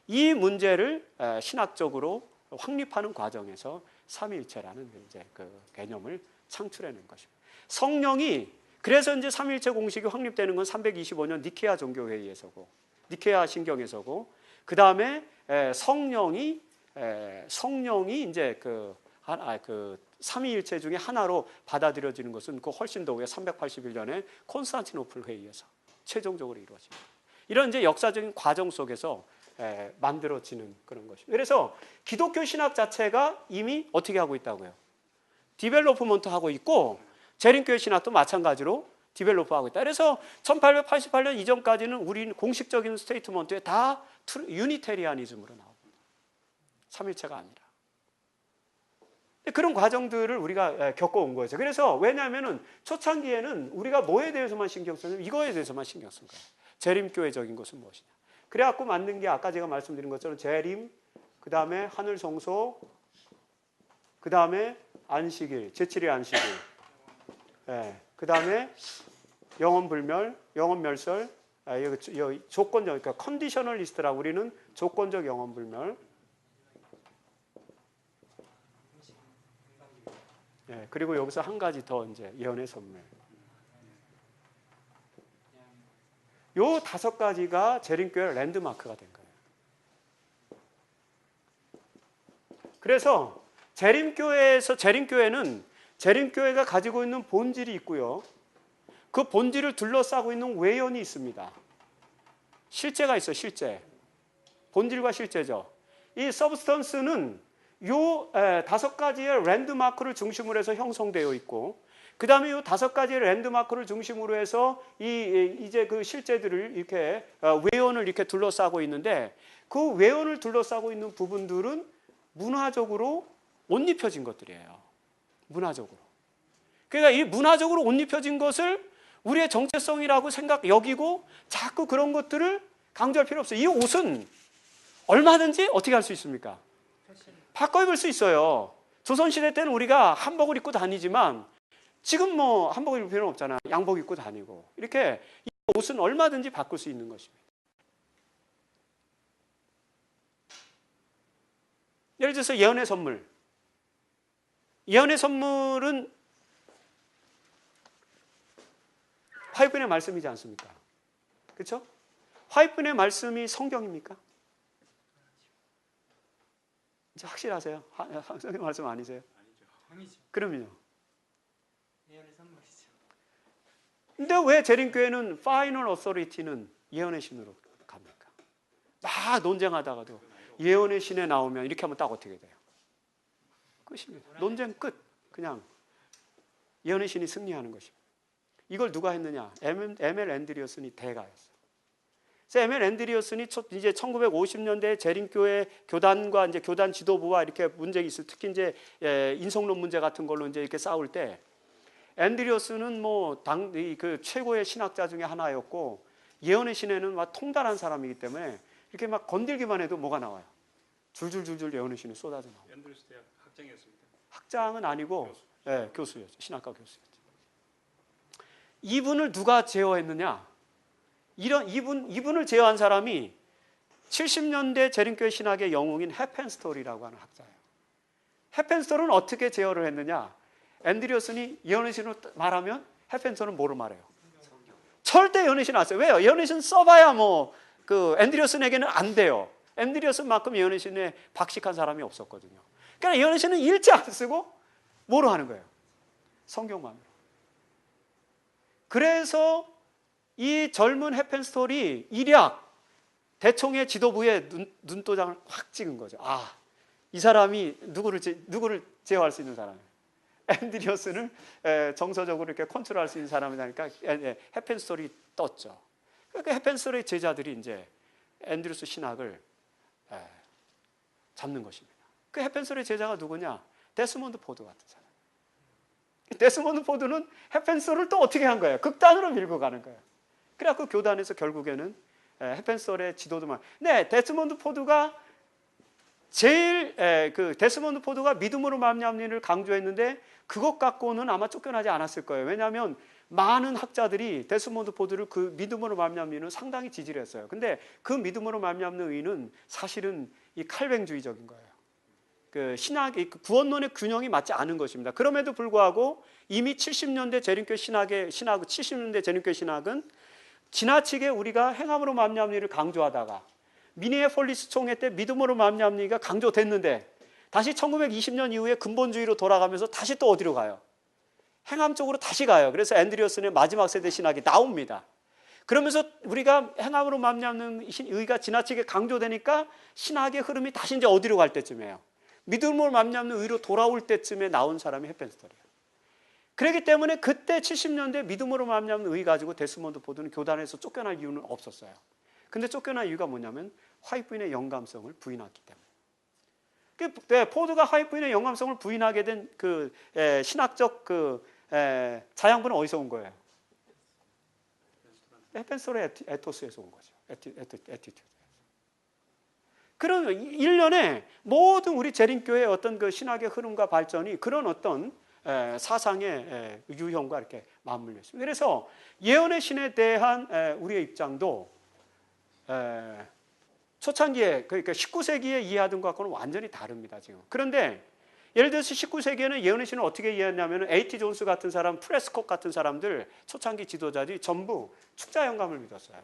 이 문제를 신학적으로 확립하는 과정에서 삼위일체라는 이제 그 개념을 창출해낸 것입니다. 성령이 그래서 이제 삼위일체 공식이 확립되는 건 325년 니케아 종교회의에서고 니케아 신경에서고 그 다음에 성령이 이제 그 삼위일체 중에 하나로 받아들여지는 것은 그 훨씬 더 후에 381년에 콘스탄티노플 회의에서 최종적으로 이루어집니다. 이런 이제 역사적인 과정 속에서 만들어지는 그런 것입니다. 그래서 기독교 신학 자체가 이미 어떻게 하고 있다고요? 디벨로프먼트 하고 있고 재림교회 신학도 마찬가지로 디벨로프하고 있다. 그래서 1888년 이전까지는 우리 공식적인 스테이트먼트에 다 유니테리아니즘으로 나옵니다. 삼일체가 아니라. 그런 과정들을 우리가 겪어온 거죠. 그래서 왜냐하면 초창기에는 우리가 뭐에 대해서만 신경 쓰냐면 이거에 대해서만 신경 쓴 거예요. 재림교회적인 것은 무엇이냐. 그래갖고 만든 게 아까 제가 말씀드린 것처럼 재림, 그 다음에 하늘성소, 그 다음에 안식일, 제7일 안식일, 그 다음에 영원불멸, 영원멸설, 조건적, 그러니까 컨디셔널리스트라고 우리는 조건적 영원불멸. 그리고 여기서 한 가지 더 이제 예언의 선물. 요 5가지가 재림교회 랜드마크가 된 거예요. 그래서 재림교회는 재림교회가 가지고 있는 본질이 있고요. 그 본질을 둘러싸고 있는 외연이 있습니다. 실제가 있어요. 실제. 본질과 실제죠. 이 서브스턴스는 요 5가지의 랜드마크를 중심으로 해서 형성되어 있고 그 다음에 이 5가지의 랜드마크를 중심으로 해서 이제 그 실제들을 이렇게 외연을 이렇게 둘러싸고 있는데 그 외연을 둘러싸고 있는 부분들은 문화적으로 옷 입혀진 것들이에요. 문화적으로. 그러니까 이 문화적으로 옷 입혀진 것을 우리의 정체성이라고 여기고 자꾸 그런 것들을 강조할 필요 없어요. 이 옷은 얼마든지 어떻게 할 수 있습니까? 바꿔 입을 수 있어요. 조선시대 때는 우리가 한복을 입고 다니지만 지금 뭐 한복 입을 필요는 없잖아. 양복 입고 다니고. 이렇게 이 옷은 얼마든지 바꿀 수 있는 것입니다. 예를 들어서 예언의 선물. 예언의 선물은 화이픈의 말씀이지 않습니까? 그렇죠? 화이픈의 말씀이 성경입니까? 이제 확실하세요? 성경 말씀 아니세요? 아니죠. 그럼요. 예언의 선물이죠. 근데 왜 재림교회는 파이널 어서리티는 예언의 신으로 갑니까? 막 논쟁하다가도 예언의 신에 나오면 이렇게 하면 딱 어떻게 돼요? 끝입니다. 논쟁 끝. 그냥 예언의 신이 승리하는 것입니다. 이걸 누가 했느냐? M.L. 앤드리어슨이 대가였어요. 그래서 M.L. 앤드리어슨이 이제 1950년대 재림교회 교단과 이제 교단 지도부와 이렇게 문제가 있을 특히 이제 인성론 문제 같은 걸로 이제 이렇게 싸울 때 앤드리어슨은 뭐 그 최고의 신학자 중에 하나였고 예언의 신에는 막 통달한 사람이기 때문에 이렇게 막 건들기만 해도 뭐가 나와요? 줄줄줄줄 예언의 신이 쏟아져 나와요. 앤드루스 대학 학장이었습니다. 학장은 아니고 교수였죠. 신학과 교수였죠. 이분을 누가 제어했느냐? 이분을 제어한 사람이 70년대 재림교회 신학의 영웅인 해펜스톨이라고 하는 학자예요. 해펜스톨은 어떻게 제어를 했느냐? 앤드리어슨이 예언의 신으로 말하면 해펜스톨은 뭐로 말해요? 절대 예언의 신 안 써요. 왜요? 예언의 신 써봐야 뭐 그 앤드리어슨에게는 안 돼요. 앤드리어슨만큼 예언의 신에 박식한 사람이 없었거든요. 그러니까 예언의 신은 일체 안 쓰고 뭐로 하는 거예요? 성경만으로. 그래서 이 젊은 해펜스톨이 일약 대총회 지도부의 눈도장을 확 찍은 거죠. 아, 이 사람이 누구를 제어할 수 있는 사람이에요. 앤드리어슨을 정서적으로 이렇게 컨트롤할 수 있는 사람이니까 해펜스톨이 떴죠. 그러니까 해펜스톨의 제자들이 이제 앤드루스 신학을 잡는 것입니다. 그 해펜스톨의 제자가 누구냐? 데스몬드 포드 같은 사람. 데스몬드 포드는 해펜스톨을 또 어떻게 한 거예요? 극단으로 밀고 가는 거예요. 그래갖고 교단에서 결국에는 해펜스톨의 지도도만. 네, 데스몬드 포드가 제일 그 데스몬드 포드가 믿음으로 말미암는 일을 강조했는데 그것 갖고는 아마 쫓겨나지 않았을 거예요. 왜냐하면 많은 학자들이 데스몬드 포드를 그 믿음으로 말미암는 일은 상당히 지지를 했어요. 근데 그 믿음으로 말미암는 의는 사실은 이 칼뱅주의적인 거예요. 그 신학의 그 구원론의 균형이 맞지 않은 것입니다. 그럼에도 불구하고 이미 70년대 재림교 신학의 70년대 재림교 신학은 지나치게 우리가 행함으로 말미암는 일을 강조하다가 미니애폴리스 총회 때 믿음으로 말미암는 일이 강조됐는데 다시 1920년 이후에 근본주의로 돌아가면서 다시 또 어디로 가요? 행함 쪽으로 다시 가요. 그래서 앤드리어슨의 마지막 세대 신학이 나옵니다. 그러면서 우리가 행함으로 말미암는 의가 지나치게 강조되니까 신학의 흐름이 다시 이제 어디로 갈 때쯤이에요? 믿음으로 말미암는 의로 돌아올 때쯤에 나온 사람이 헤펜스터예요. 그렇기 때문에 그때 70년대 믿음으로 말미암는 의 가지고 데스몬드 포드는 교단에서 쫓겨날 이유는 없었어요. 근데 쫓겨날 이유가 뭐냐면 화이트 부인의 영감성을 부인했기 때문에. 포드가 화이트 부인의 영감성을 부인하게 된 그 신학적 그 자양분은 어디서 온 거예요? 헤펜스터의 에토스에서 온 거죠. 에티튜드. 그런 일련의 모든 우리 재림교의 어떤 그 신학의 흐름과 발전이 그런 어떤 사상의 유형과 이렇게 맞물려 있습니다. 그래서 예언의 신에 대한 우리의 입장도 초창기에 그러니까 19세기에 이해하던 것과는 완전히 다릅니다. 지금. 그런데 예를 들어서 19세기에는 예언의 신을 어떻게 이해했냐면 A.T. 존스 같은 사람, 프레스콧 같은 사람들 초창기 지도자들이 전부 축자 영감을 믿었어요.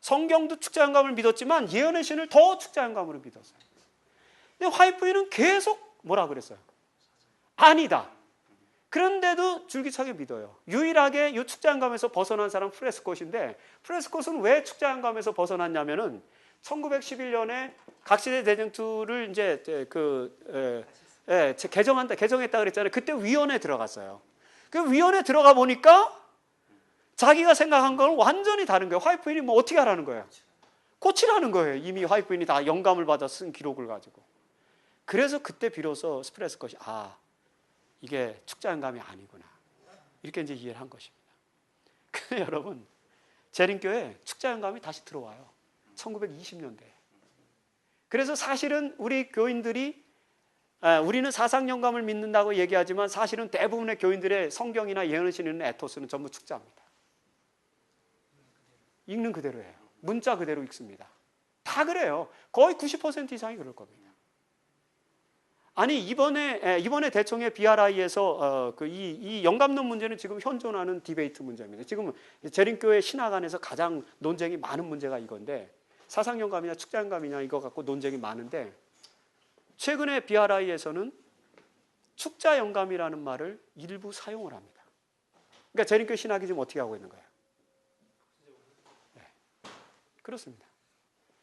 성경도 축자 영감을 믿었지만 예언의 신을 더 축자 영감으로 믿었어요. 근데 화이트 부인은 계속 뭐라 그랬어요? 아니다. 그런데도 줄기차게 믿어요. 유일하게 이 축자 영감에서 벗어난 사람은 프레스콧인데 프레스콧은 왜 축자 영감에서 벗어났냐면은 1911년에 각시대 대쟁투를 이제 개정했다 그랬잖아요. 그때 위원회에 들어갔어요. 그 위원회에 들어가 보니까 자기가 생각한 건 완전히 다른 거예요. 화이트 부인이 뭐 어떻게 하라는 거예요? 고치라는 거예요. 이미 화이트 부인이 다 영감을 받아 쓴 기록을 가지고. 그래서 그때 비로소 프레스콧이 이게 축자 영감이 아니구나. 이렇게 이제 이해를 한 것입니다. 근데 여러분, 재림교회 축자 영감이 다시 들어와요. 1920년대에. 그래서 사실은 우리 교인들이 우리는 사상 영감을 믿는다고 얘기하지만 사실은 대부분의 교인들의 성경이나 예언의 신에 있는 에토스는 전부 축자입니다. 읽는 그대로예요. 문자 그대로 읽습니다. 다 그래요. 거의 90% 이상이 그럴 겁니다. 아니 이번에 대총회 BRI에서 이 영감론 문제는 지금 현존하는 디베이트 문제입니다. 지금 재림교회 신학 안에서 가장 논쟁이 많은 문제가 이건데 사상 영감이냐 축자 영감이냐 이거 갖고 논쟁이 많은데 최근에 BRI에서는 축자 영감이라는 말을 일부 사용을 합니다. 그러니까 재림교회 신학이 지금 어떻게 하고 있는 거예요? 네. 그렇습니다.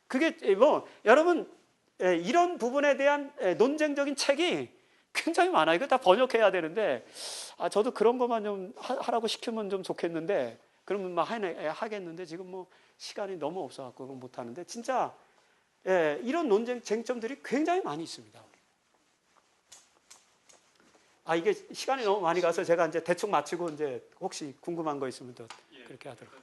그게 뭐 여러분 이런 부분에 대한 논쟁적인 책이 굉장히 많아요. 이거 다 번역해야 되는데 저도 그런 것만 좀 하라고 시키면 좀 좋겠는데 그러면 막 하겠는데 지금 뭐 시간이 너무 없어갖고 못 하는데 진짜 이런 논쟁 쟁점들이 굉장히 많이 있습니다. 이게 시간이 너무 많이 가서 제가 이제 대충 마치고 이제 혹시 궁금한 거 있으면 더 그렇게 하도록.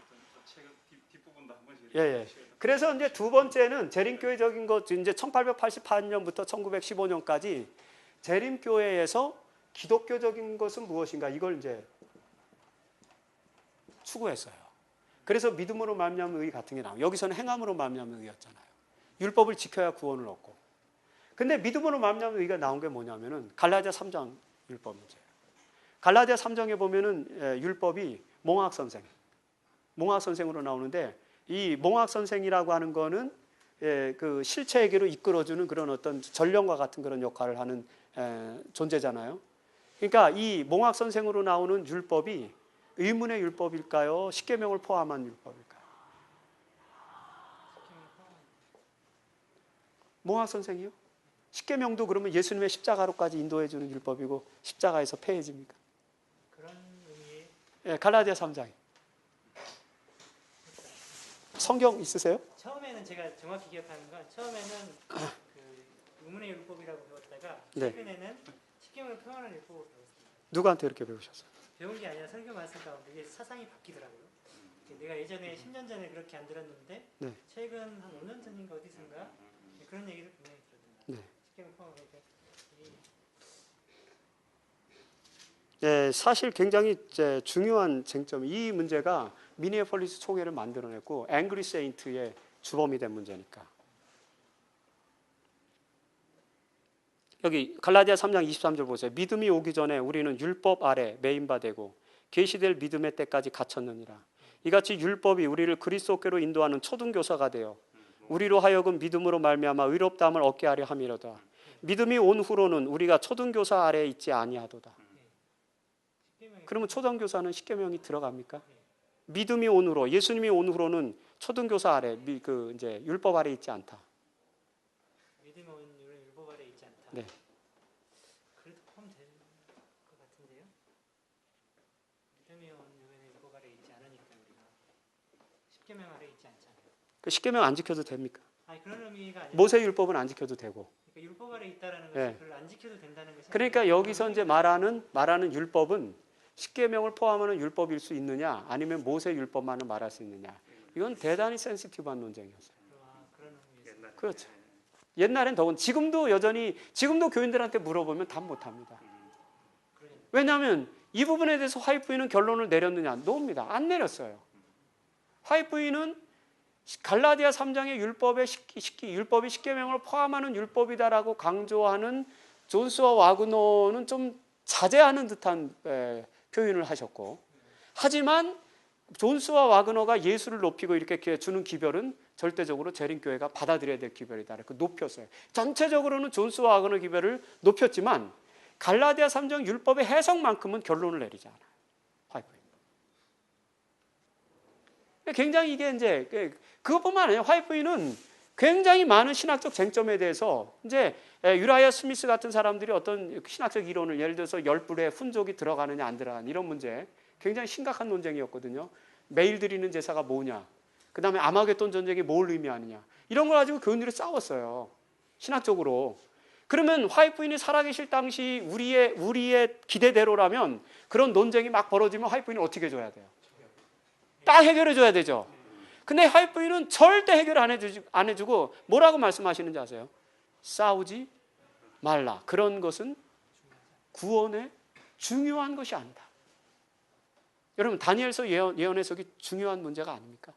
책 뒷부분도 한 번씩. 예. 그래서 이제 두 번째는 재림교회적인 것 이제 1888년부터 1915년까지 재림교회에서 기독교적인 것은 무엇인가 이걸 이제 추구했어요. 그래서 믿음으로 말미암는 의 같은 게 나와요. 여기서는 행함으로 말미암는 의였잖아요. 율법을 지켜야 구원을 얻고. 근데 믿음으로 말미암는 의가 나온 게 뭐냐면은 갈라디아 3장 율법 문제예요. 갈라디아 3장에 보면은 율법이 몽학 선생으로 나오는데 이 몽학 선생이라고 하는 거는 그 실체에게로 이끌어주는 그런 어떤 전령과 같은 그런 역할을 하는 존재잖아요. 그러니까 이 몽학 선생으로 나오는 율법이 의문의 율법일까요? 십계명을 포함한 율법일까요? 몽학 선생이요? 십계명도 그러면 예수님의 십자가로까지 인도해 주는 율법이고 십자가에서 폐해집니까? 그런 의미의 갈라디아 3장. 성경 있으세요? 처음에는 제가 정확히 기억하는 건 처음에는 그 의문의 율법이라고 배웠다가 네. 최근에는 십계명을 표현하는 율법을 배웠습니다. 누구한테 이렇게 배우셨어요? 배운 게 아니라 설교 말씀 가운데 이게 사상이 바뀌더라고요. 내가 예전에 10년 전에 그렇게 안 들었는데 네. 최근 한 5년 전인가 어디선가 그런 얘기를 분명히 들었던 것 네. 같아요. 십계명 포함하니까 예, 사실 굉장히 이제 중요한 쟁점. 이 문제가 미니애폴리스 총회를 만들어냈고 앵그리 세인트의 주범이 된 문제니까. 여기 갈라디아 3장 23절 보세요. 믿음이 오기 전에 우리는 율법 아래 매인바되고 계시될 믿음의 때까지 갇혔느니라. 이같이 율법이 우리를 그리스도께로 인도하는 초등교사가 되어 우리로 하여금 믿음으로 말미암아 의롭다함을 얻게 하려 함이로다. 믿음이 온 후로는 우리가 초등교사 아래에 있지 아니하도다. 십계명이 그러면 초등교사는 십계명이 들어갑니까? 믿음이 온 후로, 예수님이 온 후로는 초등교사 아래, 이제 율법 아래 있지 않다. 믿음이 온 이유는 율법 아래 있지 않다. 네. 그래도 포함될 것 같은데요. 믿음이 온 이유는 율법 아래 있지 않으니까 우리가 십계명 아래 있지 않잖아요. 그 십계명 안 지켜도 됩니까? 아니 그런 의미가 아니라 모세 율법은 안 지켜도 되고. 그러니까 율법 아래 있다라는 것이 네. 그걸 안 지켜도 된다는 것이 그러니까 아니라 여기서 이제 말하는 율법은 십계명을 포함하는 율법일 수 있느냐, 아니면 모세 율법만을 말할 수 있느냐. 이건 대단히 센시티브한 논쟁이었어요. 그런 의미에서 그렇죠. 옛날엔 더군 지금도 여전히 지금도 교인들한테 물어보면 답 못합니다. 왜냐하면 이 부분에 대해서 화이트 부인은 결론을 내렸느냐? 노입니다. 안 내렸어요. 화이트 부인은 갈라디아 3장의 율법이 십계명을 포함하는 율법이다라고 강조하는 존스와 와그너는 좀 자제하는 듯한 표현을 하셨고, 하지만 존스와 와그너가 예수를 높이고 이렇게 주는 기별은 절대적으로 재림교회가 받아들여야 될 기별이다. 이렇게 높였어요. 전체적으로는 존스와 와그너 기별을 높였지만 갈라디아 3장 율법의 해석만큼은 결론을 내리지 않아요. 화이트부인. 굉장히 이게 이제 그것뿐만 아니라 화이트부인은 굉장히 많은 신학적 쟁점에 대해서 이제 유라이아 스미스 같은 사람들이 어떤 신학적 이론을 예를 들어서 열불에 훈족이 들어가느냐 안 들어가느냐 이런 문제 굉장히 심각한 논쟁이었거든요. 매일 드리는 제사가 뭐냐, 그 다음에 아마겟돈 전쟁이 뭘 의미하느냐 이런 걸 가지고 교인들이 싸웠어요. 신학적으로. 그러면 화이트 부인이 살아계실 당시 우리의 기대대로라면 그런 논쟁이 막 벌어지면 화이트 부인은 어떻게 해줘야 돼요? 딱 해결해 줘야 되죠. 근데 화이트 부인은 절대 해결 안 해주고 뭐라고 말씀하시는지 아세요? 싸우지 말라. 그런 것은 구원에 중요한 것이 아니다. 여러분 다니엘서 예언 해석이 중요한 문제가 아닙니까?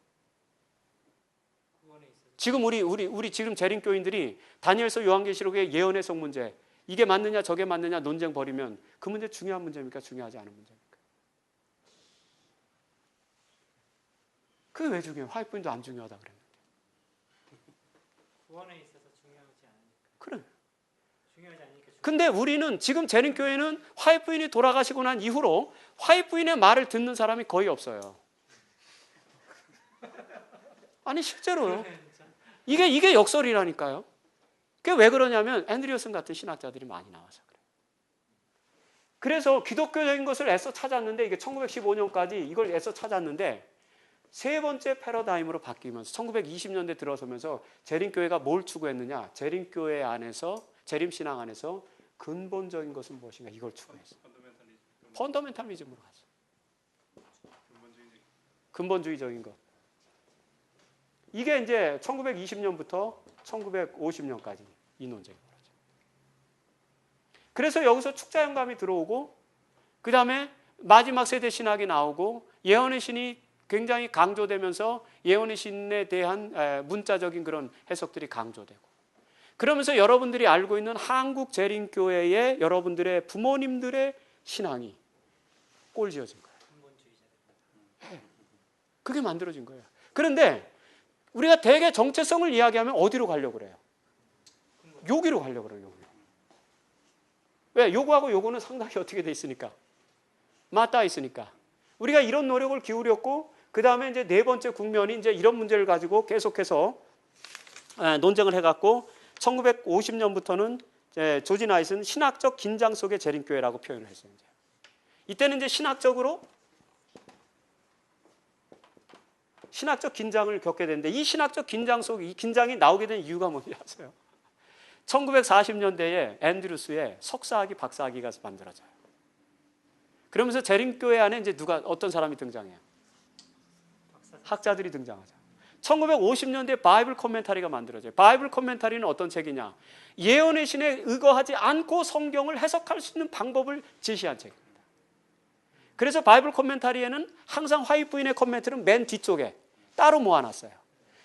지금 우리 지금 재림교인들이 다니엘서 요한계시록의 예언 해석 문제 이게 맞느냐 저게 맞느냐 논쟁 벌이면 그 문제 중요한 문제입니까? 중요하지 않은 문제입니까? 그게 왜 중요해요? 화이트 부인도 안 중요하다 그랬는데. 구원에 있어서 중요하지 않으니까. 그래. 중요하지 않으니까. 근데 우리는 지금 재림교회는 화이트 부인이 돌아가시고 난 이후로 화이트 부인의 말을 듣는 사람이 거의 없어요. 아니 실제로요. 이게 역설이라니까요. 그게 왜 그러냐면 앤드류슨 같은 신학자들이 많이 나와서 그래요. 그래서 기독교적인 것을 애써 찾았는데 이게 1915년까지 이걸 애써 찾았는데 세 번째 패러다임으로 바뀌면서 1920년대 들어서면서 재림교회가 뭘 추구했느냐? 재림교회 안에서 재림신앙 안에서 근본적인 것은 무엇인가? 이걸 추구했어요. 펀더멘탈리즘으로 갔어요. 근본주의적인 것. 이게 이제 1920년부터 1950년까지 이 논쟁이 벌어져요. 그래서 여기서 축자영감이 들어오고 그 다음에 마지막 세대 신학이 나오고 예언의 신이 굉장히 강조되면서 예언의 신에 대한 문자적인 그런 해석들이 강조되고 그러면서 여러분들이 알고 있는 한국 재림교회의 여러분들의 부모님들의 신앙이 꼴지어진 거예요. 네. 그게 만들어진 거예요. 그런데 우리가 대개 정체성을 이야기하면 어디로 가려고 그래요? 여기로 가려고 그래요. 여기로. 왜? 요거하고 요거는 상당히 어떻게 돼 있으니까 맞닿아 있으니까 우리가 이런 노력을 기울였고 그 다음에 이제 네 번째 국면이 이제 이런 문제를 가지고 계속해서 논쟁을 해갖고 1950년부터는 조지 나잇은 신학적 긴장 속의 재림교회라고 표현을 했어요. 이때는 이제 신학적 긴장을 겪게 되는데 이 신학적 긴장 속 이 긴장이 나오게 된 이유가 뭔지 아세요? 1940년대에 앤드루스의 석사학위, 박사학위가 만들어져요. 그러면서 재림교회 안에 이제 어떤 사람이 등장해요? 학자들이 등장하죠. 1950년대 바이블 코멘터리가 만들어져요. 바이블 코멘터리는 어떤 책이냐? 예언의 신에 의거하지 않고 성경을 해석할 수 있는 방법을 제시한 책입니다. 그래서 바이블 코멘터리에는 항상 화이트부인의 코멘터리는 맨 뒤쪽에 따로 모아놨어요.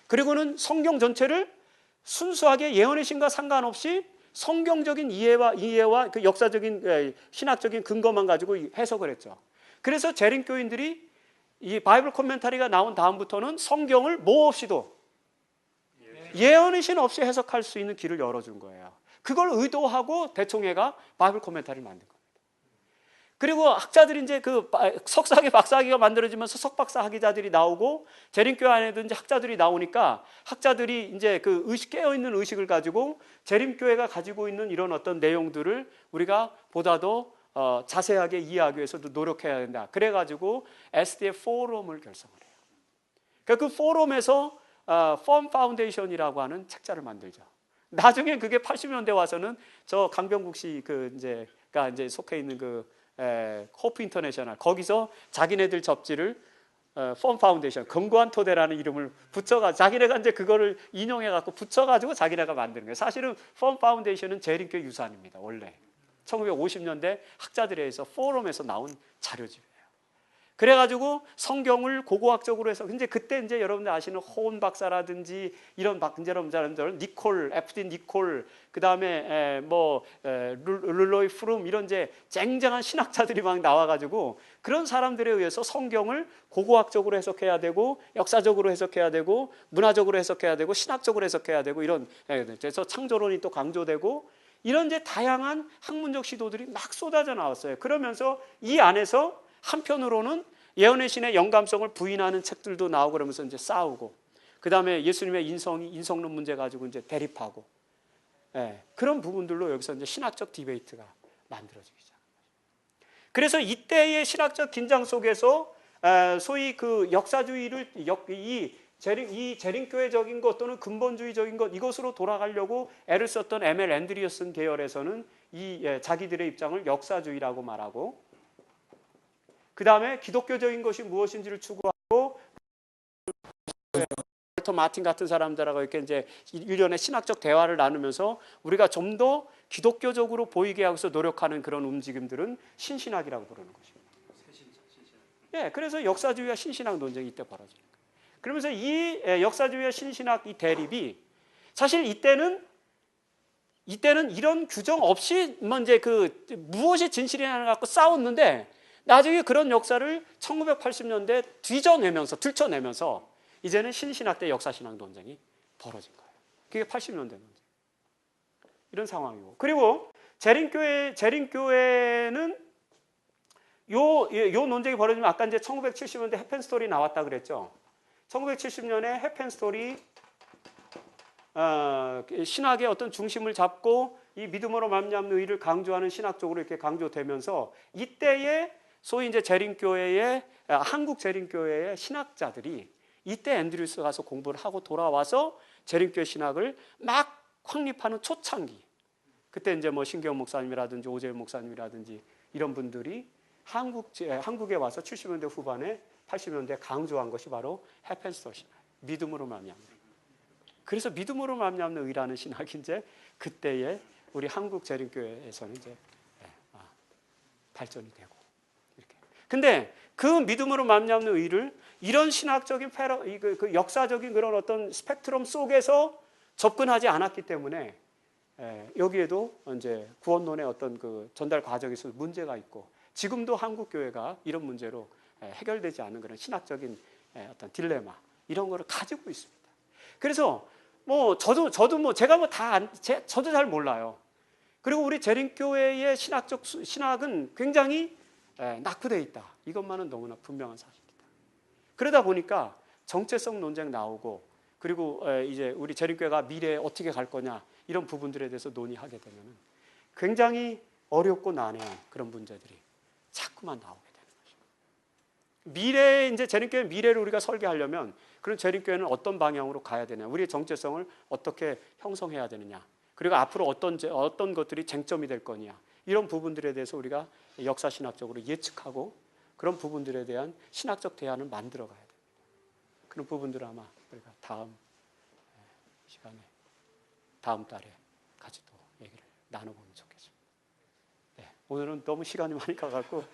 그리고는 성경 전체를 순수하게 예언의 신과 상관없이 성경적인 이해와 그 역사적인 신학적인 근거만 가지고 해석을 했죠. 그래서 재림 교인들이 이 바이블 코멘터리가 나온 다음부터는 성경을 뭐 없이도 예언의 신 없이 해석할 수 있는 길을 열어준 거예요. 그걸 의도하고 대총회가 바이블 코멘터리를 만든 겁니다. 그리고 학자들이 이제 그 석사학위 박사학위가 만들어지면서 석박사 학위자들이 나오고 재림교회 안에도 이제 학자들이 나오니까 학자들이 이제 그 의식 깨어있는 의식을 가지고 재림교회가 가지고 있는 이런 어떤 내용들을 우리가 보다 더 자세하게 이해하기 위해서도 노력해야 된다. 그래가지고 SDF 포럼을 결성을 해요. 그러니까 그 포럼에서 펌 파운데이션이라고 하는 책자를 만들죠. 나중에 그게 80년대 와서는 저 강병국 씨 그가 이제 속해 있는 그 호프 인터내셔널 거기서 자기네들 접지를 펌 파운데이션 견고한 토대라는 이름을 붙여가 자기네가 이제 그거를 인용해 갖고 붙여가지고 자기네가 만드는 거예요. 사실은 펌 파운데이션은 재림교회 유산입니다. 원래 1950년대 학자들에 의해서 포럼에서 나온 자료집이에요. 그래가지고 성경을 고고학적으로 해서 이제 그때 이제 여러분들 아시는 호은 박사라든지 이런 사람들 니콜, FD 니콜, 그 다음에 룰로이 프룸 이런 이제 쟁쟁한 신학자들이 막 나와가지고 그런 사람들에 의해서 성경을 고고학적으로 해석해야 되고 역사적으로 해석해야 되고 문화적으로 해석해야 되고 신학적으로 해석해야 되고 이런 그래서 창조론이 또 강조되고 이런 이제 다양한 학문적 시도들이 막 쏟아져 나왔어요. 그러면서 이 안에서 한편으로는 예언의 신의 영감성을 부인하는 책들도 나오고 그러면서 이제 싸우고 그 다음에 예수님의 인성론 문제 가지고 이제 대립하고 그런 부분들로 여기서 이제 신학적 디베이트가 만들어지기 시작합니다. 그래서 이때의 신학적 긴장 속에서 소위 그 역사주의를 이 재림교회적인 것 또는 근본주의적인 것 이것으로 돌아가려고 애를 썼던 M.L. 앤드리어슨 계열에서는 이 자기들의 입장을 역사주의라고 말하고 그 다음에 기독교적인 것이 무엇인지를 추구하고 월터 마틴 같은 사람들하고 이렇게 이제 일련의 신학적 대화를 나누면서 우리가 좀 더 기독교적으로 보이게 하고서 노력하는 그런 움직임들은 신신학이라고 부르는 것입니다. 예, 그래서 역사주의와 신신학 논쟁이 이때 벌어지는 거예요. 그러면서 이 역사주의와 신신학 이 대립이 사실 이때는 이런 규정 없이 이제 그 무엇이 진실이냐 갖고 싸웠는데 나중에 그런 역사를 1980년대 들춰내면서 이제는 신신학 대 역사신학 논쟁이 벌어진 거예요. 그게 80년대 논쟁. 이런 상황이고. 그리고 재림교회는 요 논쟁이 벌어지면 아까 이제 1970년대 해펜스토리 나왔다 그랬죠. 1970년에 해펜스토리 신학의 어떤 중심을 잡고 이 믿음으로 말미암는 의를 강조하는 신학적으로 이렇게 강조되면서 이때의 소위 이제 재림교회의 한국 재림교회의 신학자들이 이때 앤드류스 가서 공부를 하고 돌아와서 재림교회 신학을 막 확립하는 초창기. 그때 이제 뭐 신경 목사님이라든지 오재일 목사님이라든지 이런 분들이 한국에 와서 70년대 후반에 80년대에 강조한 것이 바로 해펜스토리 신학, 믿음으로 말미암는. 그래서 믿음으로 말미암는 의라는 신학이 이제 그때의 우리 한국 재림교회에서는 이제 발전이 되고. 근데 그 믿음으로 말미암는 의를 이런 신학적인 그 역사적인 그런 어떤 스펙트럼 속에서 접근하지 않았기 때문에 여기에도 이제 구원론의 어떤 그 전달 과정에서 문제가 있고 지금도 한국 교회가 이런 문제로 해결되지 않는 그런 신학적인 어떤 딜레마 이런 거를 가지고 있습니다. 그래서 뭐 저도 뭐 제가 뭐 저도 잘 몰라요. 그리고 우리 재림교회의 신학은 굉장히 낙후되어 있다. 이것만은 너무나 분명한 사실이다. 그러다 보니까 정체성 논쟁 나오고 그리고 이제 우리 재림교회가 미래에 어떻게 갈 거냐 이런 부분들에 대해서 논의하게 되면 굉장히 어렵고 난해한 그런 문제들이 자꾸만 나오게 되는 것입니다. 미래에 이제 재림교회 미래를 우리가 설계하려면 그런 재림교회는 어떤 방향으로 가야 되냐, 우리의 정체성을 어떻게 형성해야 되느냐, 그리고 앞으로 어떤 것들이 쟁점이 될 거냐 이런 부분들에 대해서 우리가 역사신학적으로 예측하고 그런 부분들에 대한 신학적 대안을 만들어 가야 됩니다. 그런 부분들을 아마 우리가 다음 시간에 다음 달에 같이 또 얘기를 나눠보면 좋겠습니다. 네, 오늘은 너무 시간이 많이 가갖고